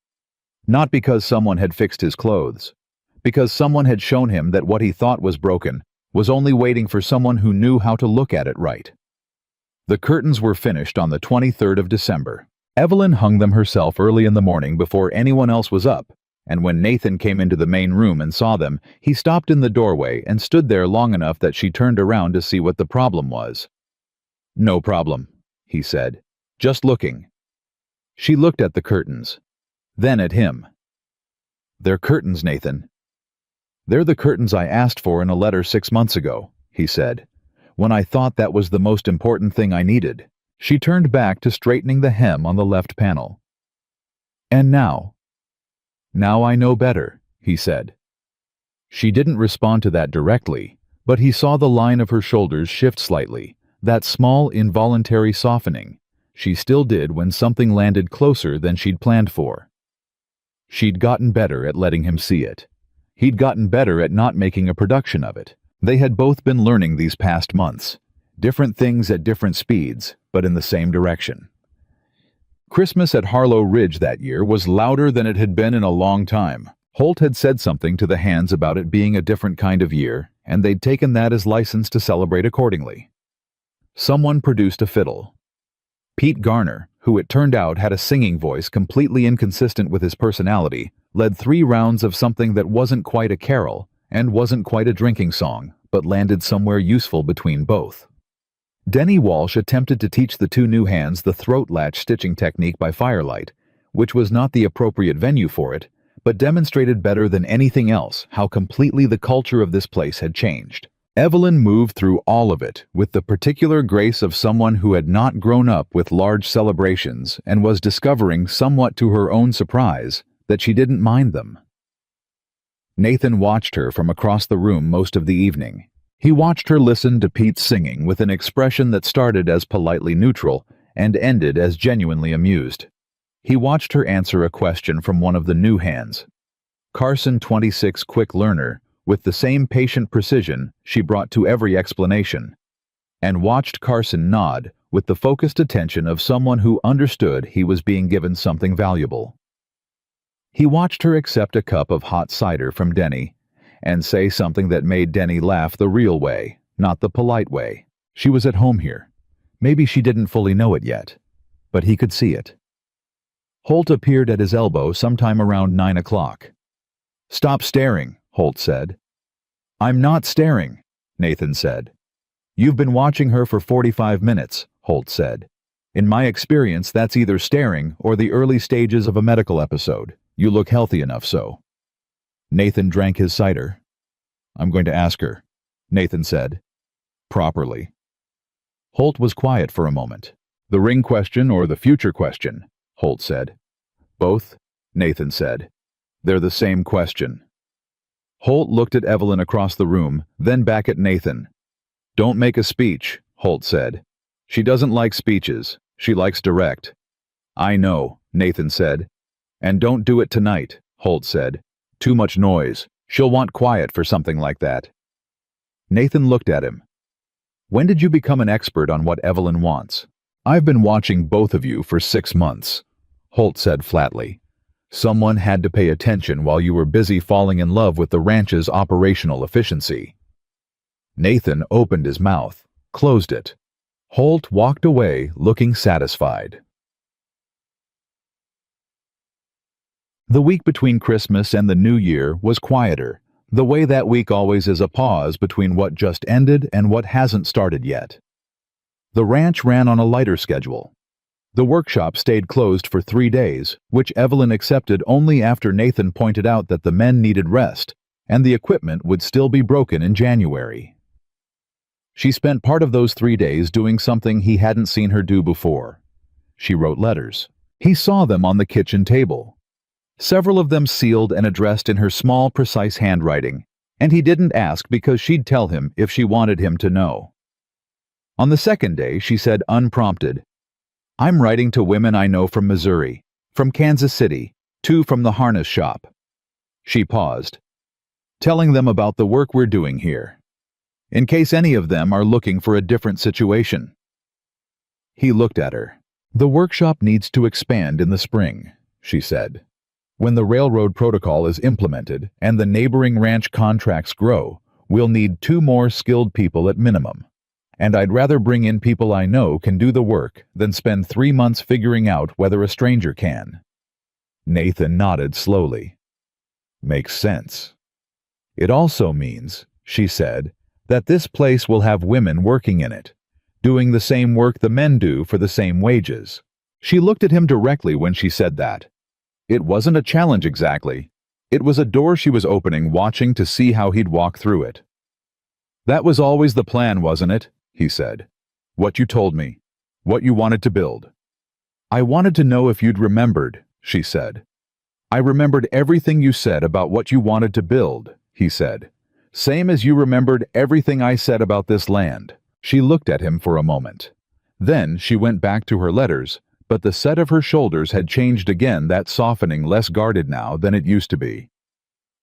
Not because someone had fixed his clothes. Because someone had shown him that what he thought was broken was only waiting for someone who knew how to look at it right. The curtains were finished on the 23rd of December. Evelyn hung them herself early in the morning before anyone else was up, and when Nathan came into the main room and saw them, he stopped in the doorway and stood there long enough that she turned around to see what the problem was. "No problem," he said. "Just looking." She looked at the curtains, then at him. "They're curtains, Nathan." "They're the curtains I asked for in a letter 6 months ago," he said, "when I thought that was the most important thing I needed." She turned back to straightening the hem on the left panel. "And now?" "Now I know better," he said. She didn't respond to that directly, but he saw the line of her shoulders shift slightly, that small involuntary softening. She still did when something landed closer than she'd planned for. She'd gotten better at letting him see it. He'd gotten better at not making a production of it. They had both been learning these past months. Different things at different speeds, but in the same direction. Christmas at Harlow Ridge that year was louder than it had been in a long time. Holt had said something to the hands about it being a different kind of year, and they'd taken that as license to celebrate accordingly. Someone produced a fiddle. Pete Garner, who it turned out had a singing voice completely inconsistent with his personality, led 3 rounds of something that wasn't quite a carol and wasn't quite a drinking song, but landed somewhere useful between both. Denny Walsh attempted to teach the 2 new hands the throat latch stitching technique by firelight, which was not the appropriate venue for it, but demonstrated better than anything else how completely the culture of this place had changed. Evelyn moved through all of it with the particular grace of someone who had not grown up with large celebrations and was discovering, somewhat to her own surprise, that she didn't mind them. Nathan watched her from across the room most of the evening. He watched her listen to Pete's singing with an expression that started as politely neutral and ended as genuinely amused. He watched her answer a question from one of the new hands. Carson, 26, quick learner, with the same patient precision she brought to every explanation, and watched Carson nod with the focused attention of someone who understood he was being given something valuable. He watched her accept a cup of hot cider from Denny and say something that made Denny laugh the real way, not the polite way. She was at home here. Maybe she didn't fully know it yet, but he could see it. Holt appeared at his elbow sometime around 9 o'clock. "Stop staring," Holt said. "I'm not staring," Nathan said. "You've been watching her for 45 minutes, Holt said. "In my experience, that's either staring or the early stages of a medical episode. You look healthy enough so." Nathan drank his cider. "I'm going to ask her," Nathan said. "Properly." Holt was quiet for a moment. "The ring question or the future question?" Holt said. "Both," Nathan said. "They're the same question." Holt looked at Evelyn across the room, then back at Nathan. "Don't make a speech," Holt said. "She doesn't like speeches. She likes direct." "I know," Nathan said. "And don't do it tonight," Holt said. "Too much noise. She'll want quiet for something like that." Nathan looked at him. "When did you become an expert on what Evelyn wants?" "I've been watching both of you for 6 months," Holt said flatly. "Someone had to pay attention while you were busy falling in love with the ranch's operational efficiency." Nathan opened his mouth, closed it. Holt walked away looking satisfied. The week between Christmas and the New Year was quieter, the way that week always is, a pause between what just ended and what hasn't started yet. The ranch ran on a lighter schedule. The workshop stayed closed for 3 days, which Evelyn accepted only after Nathan pointed out that the men needed rest, and the equipment would still be broken in January. She spent part of those 3 days doing something he hadn't seen her do before. She wrote letters. He saw them on the kitchen table. Several of them sealed and addressed in her small, precise handwriting, and he didn't ask because she'd tell him if she wanted him to know. On the second day, she said unprompted, "I'm writing to women I know from Missouri, from Kansas City, 2 from the harness shop." She paused. "Telling them about the work we're doing here, in case any of them are looking for a different situation." He looked at her. "The workshop needs to expand in the spring," she said. "When the railroad protocol is implemented and the neighboring ranch contracts grow, we'll need 2 more skilled people at minimum. And I'd rather bring in people I know can do the work than spend 3 months figuring out whether a stranger can." Nathan nodded slowly. "Makes sense." "It also means," she said, "that this place will have women working in it, doing the same work the men do for the same wages." She looked at him directly when she said that. It wasn't a challenge exactly. It was a door she was opening, watching to see how he'd walk through it. "That was always the plan, wasn't it?" he said. "What you told me. What you wanted to build." "I wanted to know if you'd remembered," she said. "I remembered everything you said about what you wanted to build," he said. "Same as you remembered everything I said about this land." She looked at him for a moment. Then she went back to her letters, but the set of her shoulders had changed again, that softening, less guarded now than it used to be.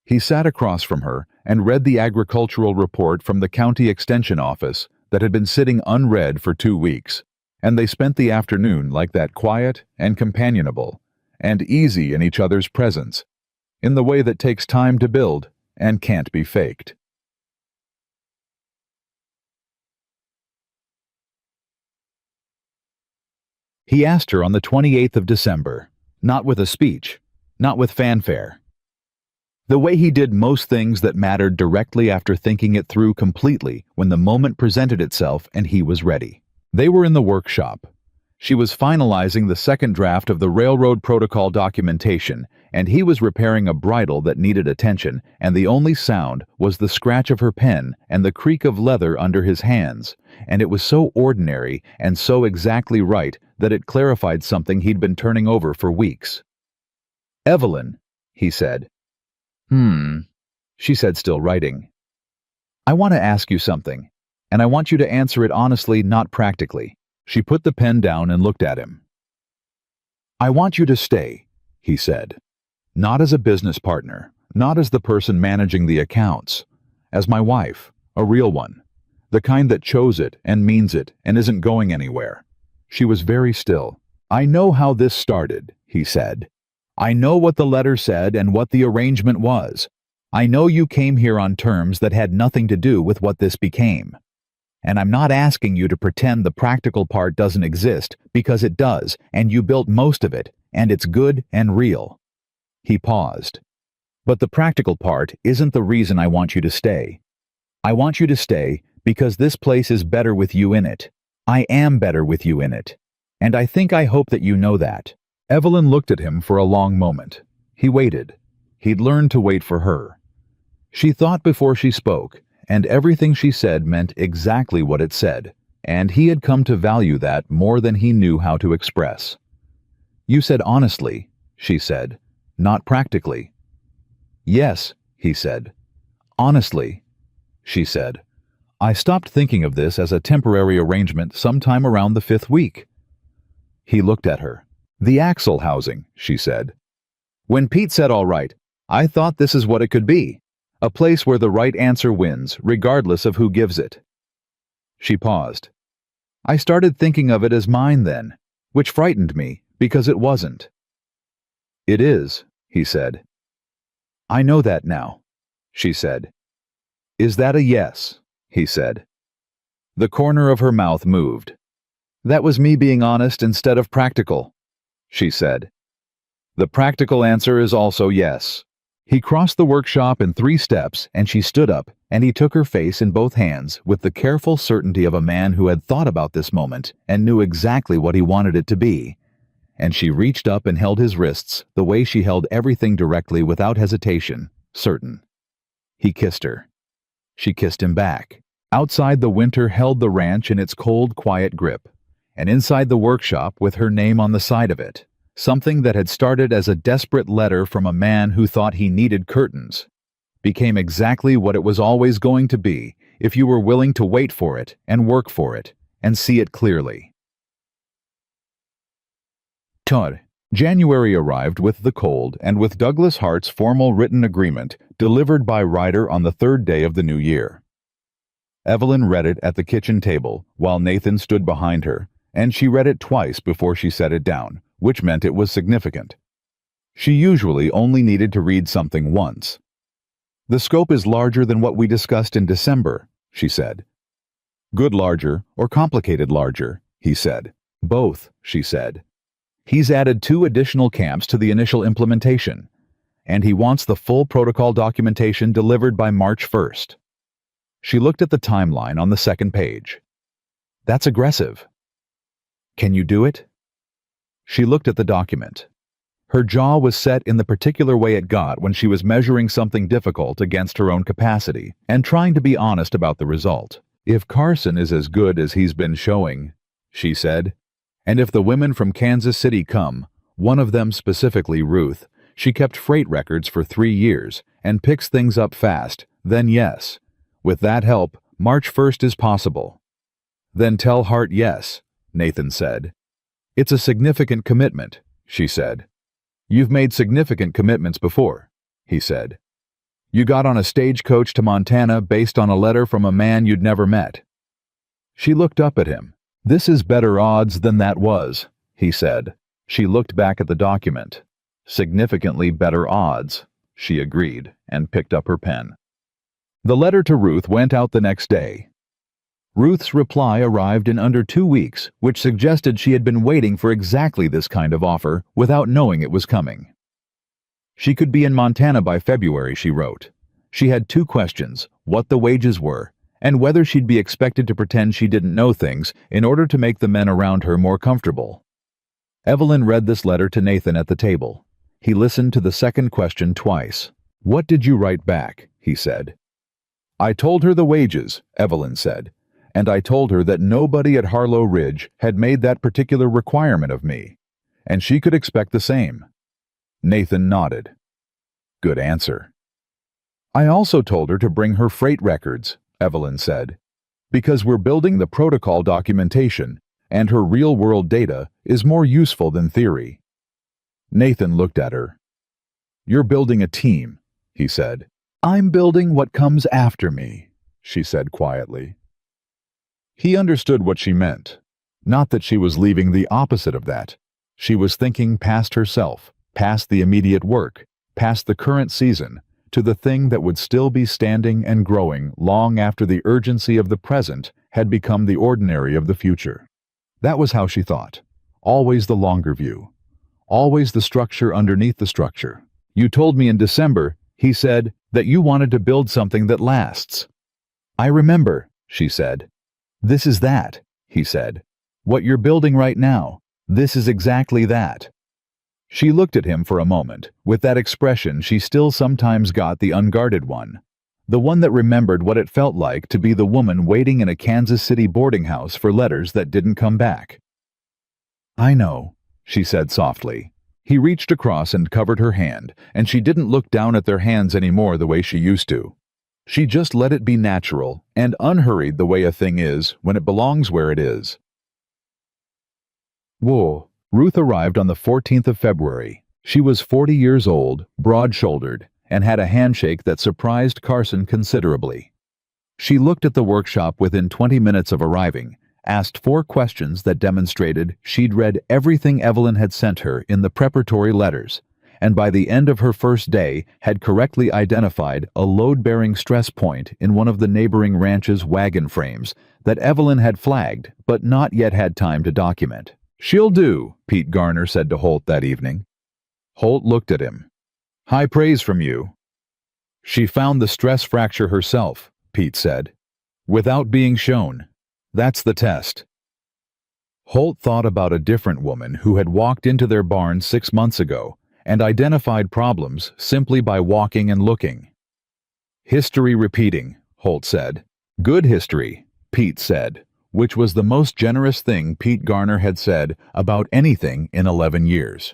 He sat across from her and read the agricultural report from the county extension office that had been sitting unread for 2 weeks, and they spent the afternoon like that, quiet and companionable, and easy in each other's presence, in the way that takes time to build and can't be faked. He asked her on the 28th of December, not with a speech, not with fanfare. The way he did most things that mattered, directly after thinking it through completely when the moment presented itself and he was ready. They were in the workshop. She was finalizing the second draft of the railroad protocol documentation, and he was repairing a bridle that needed attention, and the only sound was the scratch of her pen and the creak of leather under his hands, and it was so ordinary and so exactly right that it clarified something he'd been turning over for weeks. "Evelyn," he said. she said, still writing. I want to ask you something, and I want you to answer it honestly, not practically. She put the pen down and looked at him. I want you to stay, he said. Not as a business partner, not as the person managing the accounts. As my wife, a real one. The kind that chose it and means it and isn't going anywhere. She was very still. I know how this started, he said. I know what the letter said and what the arrangement was. I know you came here on terms that had nothing to do with what this became. And I'm not asking you to pretend the practical part doesn't exist, because it does, and you built most of it, and it's good and real. He paused. But the practical part isn't the reason I want you to stay. I want you to stay because this place is better with you in it. I am better with you in it. And I hope that you know that. Evelyn looked at him for a long moment. He waited. He'd learned to wait for her. She thought before she spoke, and everything she said meant exactly what it said, and he had come to value that more than he knew how to express. You said honestly, she said, not practically. Yes, he said. Honestly, she said. I stopped thinking of this as a temporary arrangement sometime around the 5th week. He looked at her. The Axel housing, she said. When Pete said all right, I thought this is what it could be. A place where the right answer wins, regardless of who gives it. She paused. I started thinking of it as mine then, which frightened me, because it wasn't. It is, he said. I know that now, she said. Is that a yes? He said. The corner of her mouth moved. That was me being honest instead of practical, she said. The practical answer is also yes. He crossed the workshop in 3 steps, and she stood up, and he took her face in both hands with the careful certainty of a man who had thought about this moment and knew exactly what he wanted it to be. And she reached up and held his wrists the way she held everything directly without hesitation, certain. He kissed her. She kissed him back. Outside, the winter held the ranch in its cold, quiet grip, and inside the workshop, with her name on the side of it, something that had started as a desperate letter from a man who thought he needed curtains, became exactly what it was always going to be if you were willing to wait for it and work for it and see it clearly. Todd. January arrived with the cold and with Douglas Hart's formal written agreement delivered by Ryder on the 3rd day of the new year. Evelyn read it at the kitchen table while Nathan stood behind her, and she read it twice before she set it down, which meant it was significant. She usually only needed to read something once. The scope is larger than what we discussed in December, she said. Good larger or complicated larger, he said. Both, she said. He's added 2 additional camps to the initial implementation, and he wants the full protocol documentation delivered by March 1st. She looked at the timeline on the 2nd page. That's aggressive. Can you do it? She looked at the document. Her jaw was set in the particular way it got when she was measuring something difficult against her own capacity and trying to be honest about the result. If Carson is as good as he's been showing, she said, and if the women from Kansas City come, one of them specifically Ruth, she kept freight records for 3 years and picks things up fast, then yes. With that help, March 1st is possible. Then tell Hart yes, Nathan said. It's a significant commitment, she said. You've made significant commitments before, he said. You got on a stagecoach to Montana based on a letter from a man you'd never met. She looked up at him. This is better odds than that was, he said. She looked back at the document. Significantly better odds, she agreed, and picked up her pen. The letter to Ruth went out the next day. Ruth's reply arrived in under 2 weeks, which suggested she had been waiting for exactly this kind of offer without knowing it was coming. She could be in Montana by February, she wrote. She had 2 questions, what the wages were, and whether she'd be expected to pretend she didn't know things in order to make the men around her more comfortable. Evelyn read this letter to Nathan at the table. He listened to the 2nd question twice. What did you write back? He said. I told her the wages, Evelyn said. And I told her that nobody at Harlow Ridge had made that particular requirement of me, and she could expect the same. Nathan nodded. Good answer. I also told her to bring her freight records, Evelyn said, because we're building the protocol documentation, and her real-world data is more useful than theory. Nathan looked at her. You're building a team, he said. I'm building what comes after me, she said quietly. He understood what she meant. Not that she was leaving the opposite of that. She was thinking past herself, past the immediate work, past the current season, to the thing that would still be standing and growing long after the urgency of the present had become the ordinary of the future. That was how she thought. Always the longer view. Always the structure underneath the structure. You told me in December, he said, that you wanted to build something that lasts. I remember, she said. This is that, he said. What you're building right now, this is exactly that. She looked at him for a moment, with that expression she still sometimes got, the unguarded one. The one that remembered what it felt like to be the woman waiting in a Kansas City boarding house for letters that didn't come back. I know, she said softly. He reached across and covered her hand, and she didn't look down at their hands anymore the way she used to. She just let it be natural and unhurried the way a thing is when it belongs where it is. Whoa. Ruth arrived on the 14th of February. She was 40 years old, broad-shouldered, and had a handshake that surprised Carson considerably. She looked at the workshop within 20 minutes of arriving, asked 4 questions that demonstrated she'd read everything Evelyn had sent her in the preparatory letters, and by the end of her first day had correctly identified a load-bearing stress point in one of the neighboring ranch's wagon frames that Evelyn had flagged but not yet had time to document. She'll do, Pete Garner said to Holt that evening. Holt looked at him. High praise from you. She found the stress fracture herself, Pete said, without being shown. That's the test. Holt thought about a different woman who had walked into their barn 6 months ago and identified problems simply by walking and looking. History repeating, Holt said. Good history, Pete said, which was the most generous thing Pete Garner had said about anything in 11 years.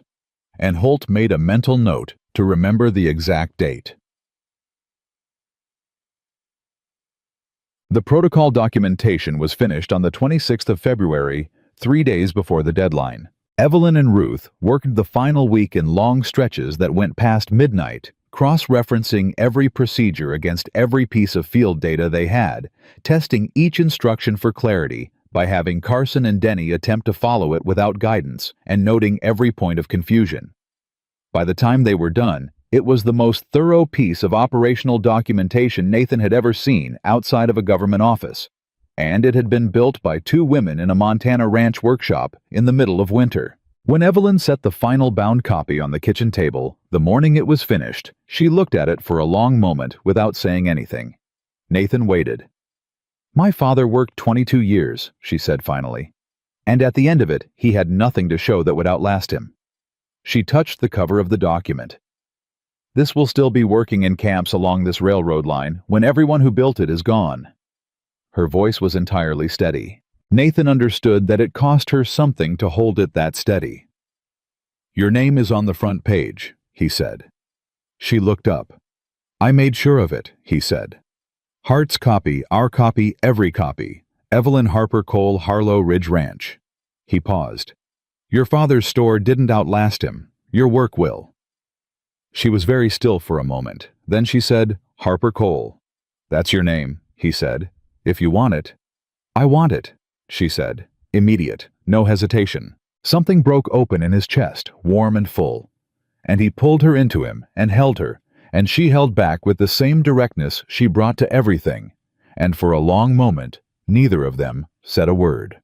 And Holt made a mental note to remember the exact date. The protocol documentation was finished on the 26th of February, 3 days before the deadline. Evelyn and Ruth worked the final week in long stretches that went past midnight, cross-referencing every procedure against every piece of field data they had, testing each instruction for clarity by having Carson and Denny attempt to follow it without guidance and noting every point of confusion. By the time they were done, it was the most thorough piece of operational documentation Nathan had ever seen outside of a government office, and it had been built by 2 women in a Montana ranch workshop in the middle of winter. When Evelyn set the final bound copy on the kitchen table, the morning it was finished, she looked at it for a long moment without saying anything. Nathan waited. My father worked 22 years, she said finally, and at the end of it, he had nothing to show that would outlast him. She touched the cover of the document. This will still be working in camps along this railroad line when everyone who built it is gone. Her voice was entirely steady. Nathan understood that it cost her something to hold it that steady. Your name is on the front page, he said. She looked up. I made sure of it, he said. Hart's copy, our copy, every copy. Evelyn Harper Cole, Harlow Ridge Ranch. He paused. Your father's store didn't outlast him. Your work will. She was very still for a moment. Then she said, Harper Cole. That's your name, he said. If you want it. I want it, she said. Immediate, no hesitation. Something broke open in his chest, warm and full. And he pulled her into him and held her, and she held back with the same directness she brought to everything. And for a long moment, neither of them said a word.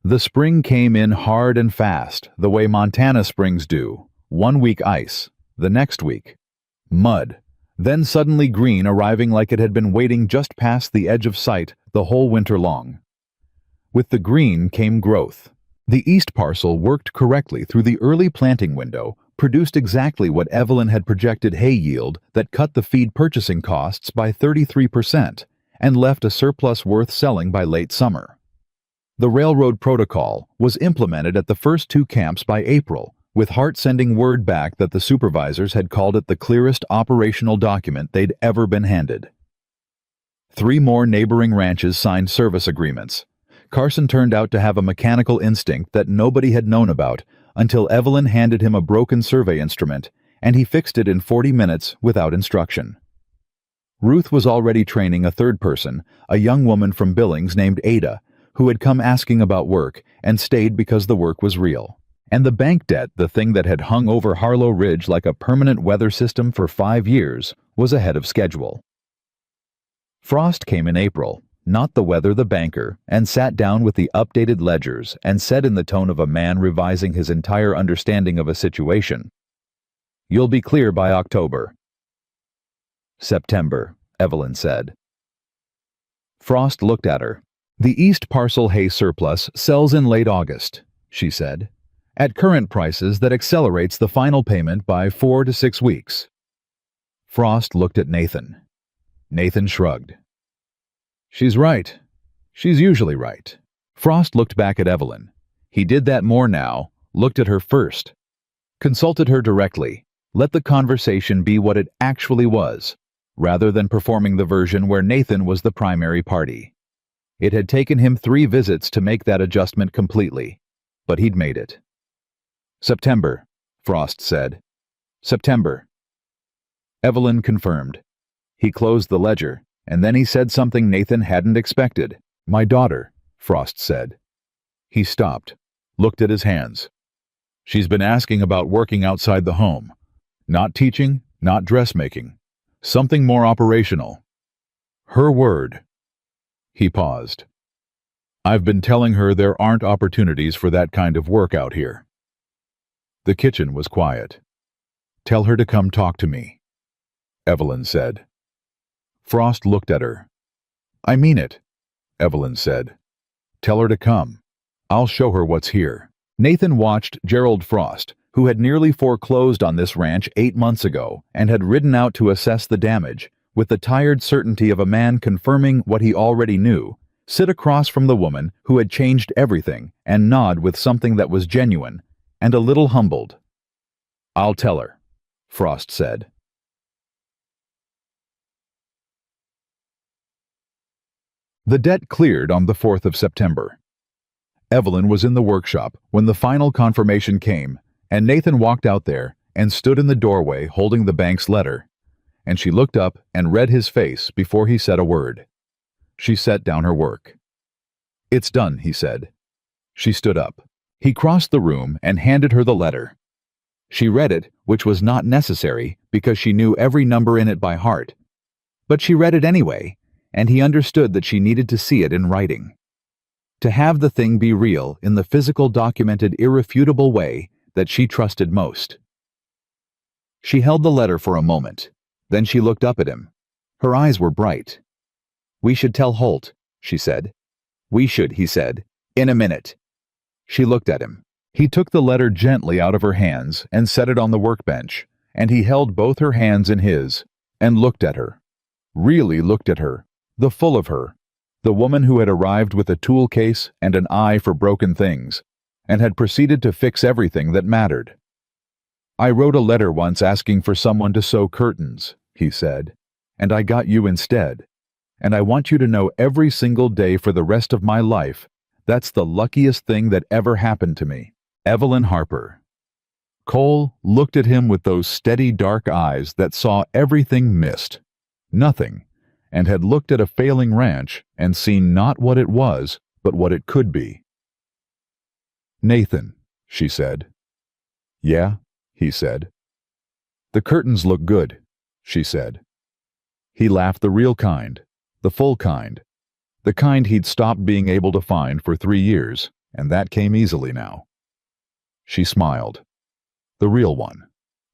The spring came in hard and fast, the way Montana springs do. 1 week ice, the next week mud, then suddenly green, arriving like it had been waiting just past the edge of sight the whole winter long. With the green came growth. The east parcel worked correctly through the early planting window, produced exactly what Evelyn had projected hay yield that cut the feed purchasing costs by 33% and left a surplus worth selling by late summer. The railroad protocol was implemented at the first 2 camps by April, with Hart sending word back that the supervisors had called it the clearest operational document they'd ever been handed. 3 more neighboring ranches signed service agreements. Carson turned out to have a mechanical instinct that nobody had known about until Evelyn handed him a broken survey instrument, and he fixed it in 40 minutes without instruction. Ruth was already training a third person, a young woman from Billings named Ada, who had come asking about work and stayed because the work was real. And the bank debt, the thing that had hung over Harlow Ridge like a permanent weather system for 5 years, was ahead of schedule. Frost came in April, not the weather, the banker, and sat down with the updated ledgers and said in the tone of a man revising his entire understanding of a situation, "You'll be clear by October." "September," Evelyn said. Frost looked at her. "The East Parcel hay surplus sells in late August," she said. "At current prices, that accelerates the final payment by 4 to 6 weeks. Frost looked at Nathan. Nathan shrugged. "She's right. She's usually right." Frost looked back at Evelyn. He did that more now, looked at her first. Consulted her directly, let the conversation be what it actually was, rather than performing the version where Nathan was the primary party. It had taken him 3 visits to make that adjustment completely, but he'd made it. "September," Frost said. "September." Evelyn confirmed. He closed the ledger, and then he said something Nathan hadn't expected. "My daughter," Frost said. He stopped, looked at his hands. "She's been asking about working outside the home. Not teaching, not dressmaking. Something more operational. Her word." He paused. "I've been telling her there aren't opportunities for that kind of work out here." The kitchen was quiet. "Tell her to come talk to me," Evelyn said. Frost looked at her. "I mean it," Evelyn said. "Tell her to come. I'll show her what's here." Nathan watched Gerald Frost, who had nearly foreclosed on this ranch 8 months ago and had ridden out to assess the damage, with the tired certainty of a man confirming what he already knew, sit across from the woman who had changed everything and nod with something that was genuine and a little humbled. "I'll tell her," Frost said. The debt cleared on the 4th of September. Evelyn was in the workshop when the final confirmation came, and Nathan walked out there and stood in the doorway holding the bank's letter, and she looked up and read his face before he said a word. She set down her work. "It's done," he said. She stood up. He crossed the room and handed her the letter. She read it, which was not necessary because she knew every number in it by heart. But she read it anyway, and he understood that she needed to see it in writing. To have the thing be real in the physical, documented, irrefutable way that she trusted most. She held the letter for a moment. Then she looked up at him. Her eyes were bright. "We should tell Holt," she said. "We should," he said, "in a minute." She looked at him. He took the letter gently out of her hands and set it on the workbench, and he held both her hands in his and looked at her. Really looked at her, the full of her, the woman who had arrived with a tool case and an eye for broken things, and had proceeded to fix everything that mattered. "I wrote a letter once asking for someone to sew curtains," he said, "and I got you instead. And I want you to know every single day for the rest of my life, that's the luckiest thing that ever happened to me. Evelyn Harper." Cole looked at him with those steady dark eyes that saw everything missed, nothing, and had looked at a failing ranch and seen not what it was, but what it could be. "Nathan," she said. "Yeah," he said. "The curtains look good," she said. He laughed, the real kind, the full kind, the kind he'd stopped being able to find for 3 years, and that came easily now. She smiled. The real one,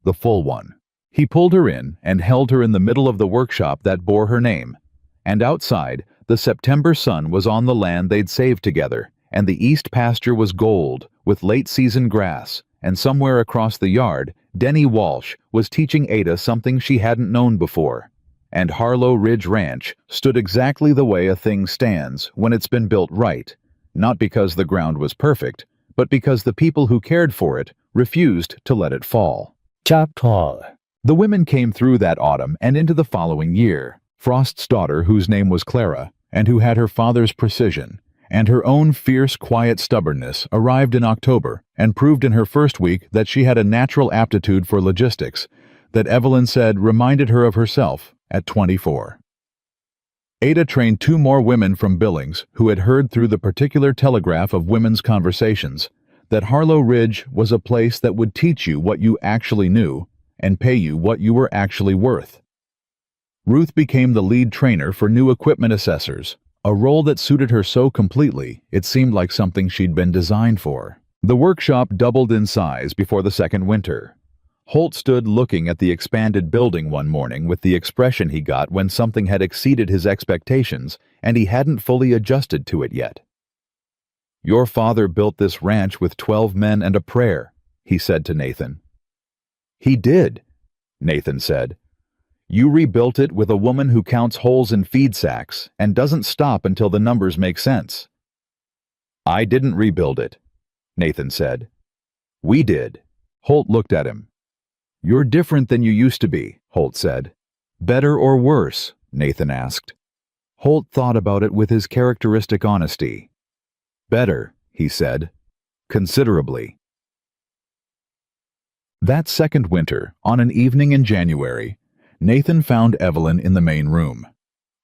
the full one. He pulled her in and held her in the middle of the workshop that bore her name, and outside, the September sun was on the land they'd saved together, and the east pasture was gold with late-season grass, and somewhere across the yard, Denny Walsh was teaching Ada something she hadn't known before, and Harlow Ridge Ranch stood exactly the way a thing stands when it's been built right, not because the ground was perfect, but because the people who cared for it refused to let it fall. Chapter. The women came through that autumn and into the following year. Frost's daughter, whose name was Clara, and who had her father's precision, and her own fierce, quiet stubbornness, arrived in October and proved in her first week that she had a natural aptitude for logistics that Evelyn said reminded her of herself at 24. Ada trained 2 more women from Billings who had heard through the particular telegraph of women's conversations that Harlow Ridge was a place that would teach you what you actually knew and pay you what you were actually worth. Ruth became the lead trainer for new equipment assessors, a role that suited her so completely it seemed like something she'd been designed for. The workshop doubled in size before the second winter. Holt stood looking at the expanded building one morning with the expression he got when something had exceeded his expectations and he hadn't fully adjusted to it yet. "Your father built this ranch with 12 men and a prayer," he said to Nathan. "He did," Nathan said. "You rebuilt it with a woman who counts holes in feed sacks and doesn't stop until the numbers make sense." "I didn't rebuild it," Nathan said. "We did." Holt looked at him. "You're different than you used to be," Holt said. "Better or worse?" Nathan asked. Holt thought about it with his characteristic honesty. "Better," he said. "Considerably." That second winter, on an evening in January, Nathan found Evelyn in the main room.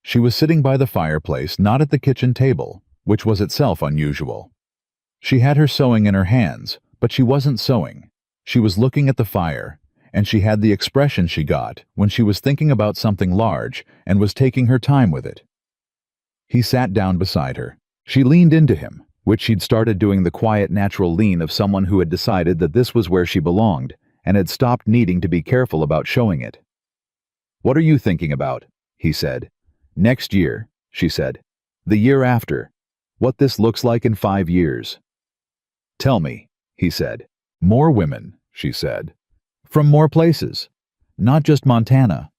She was sitting by the fireplace, not at the kitchen table, which was itself unusual. She had her sewing in her hands, but she wasn't sewing. She was looking at the fire, and she had the expression she got when she was thinking about something large and was taking her time with it. He sat down beside her. She leaned into him, which she'd started doing the quiet, natural lean of someone who had decided that this was where she belonged and had stopped needing to be careful about showing it. "What are you thinking about?" he said. "Next year," she said. "The year after. What this looks like in 5 years." "Tell me," he said. "More women," she said. "From more places. Not just Montana.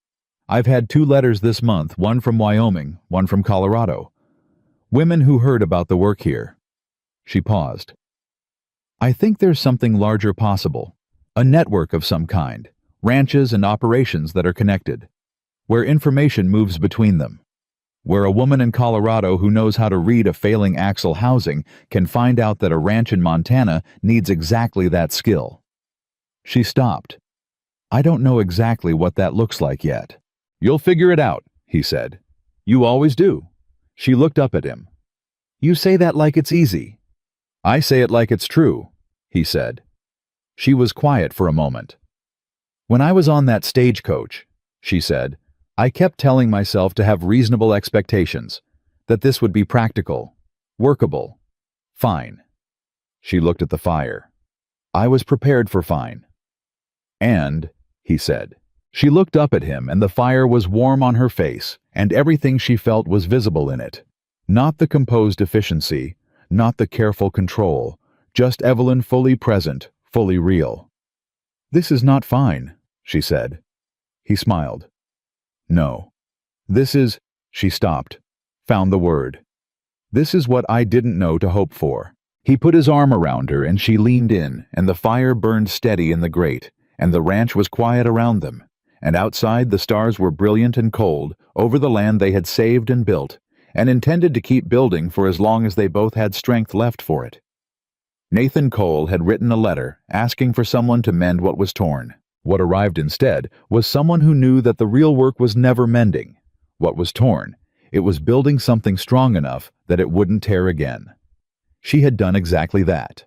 I've had 2 letters this month, one from Wyoming, one from Colorado. Women who heard about the work here." She paused. "I think there's something larger possible. A network of some kind. Ranches and operations that are connected. Where information moves between them. Where a woman in Colorado who knows how to read a failing axle housing can find out that a ranch in Montana needs exactly that skill." She stopped. "I don't know exactly what that looks like yet." "You'll figure it out," he said. "You always do." She looked up at him. "You say that like it's easy." "I say it like it's true," he said. She was quiet for a moment. "When I was on that stagecoach," she said, "I kept telling myself to have reasonable expectations, that this would be practical, workable, fine." She looked at the fire. "I was prepared for fine." "And," he said. She looked up at him, and the fire was warm on her face, and everything she felt was visible in it. Not the composed efficiency, not the careful control, just Evelyn fully present, fully real. "This is not fine," she said. He smiled. "No. This is—" She stopped, found the word. "This is what I didn't know to hope for." He put his arm around her and she leaned in, and the fire burned steady in the grate, and the ranch was quiet around them, and outside the stars were brilliant and cold over the land they had saved and built, and intended to keep building for as long as they both had strength left for it. Nathan Cole had written a letter asking for someone to mend what was torn. What arrived instead was someone who knew that the real work was never mending what was torn. It was building something strong enough that it wouldn't tear again. She had done exactly that.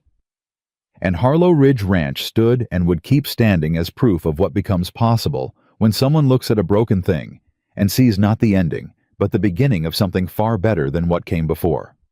And Harlow Ridge Ranch stood and would keep standing as proof of what becomes possible when someone looks at a broken thing and sees not the ending, but the beginning of something far better than what came before.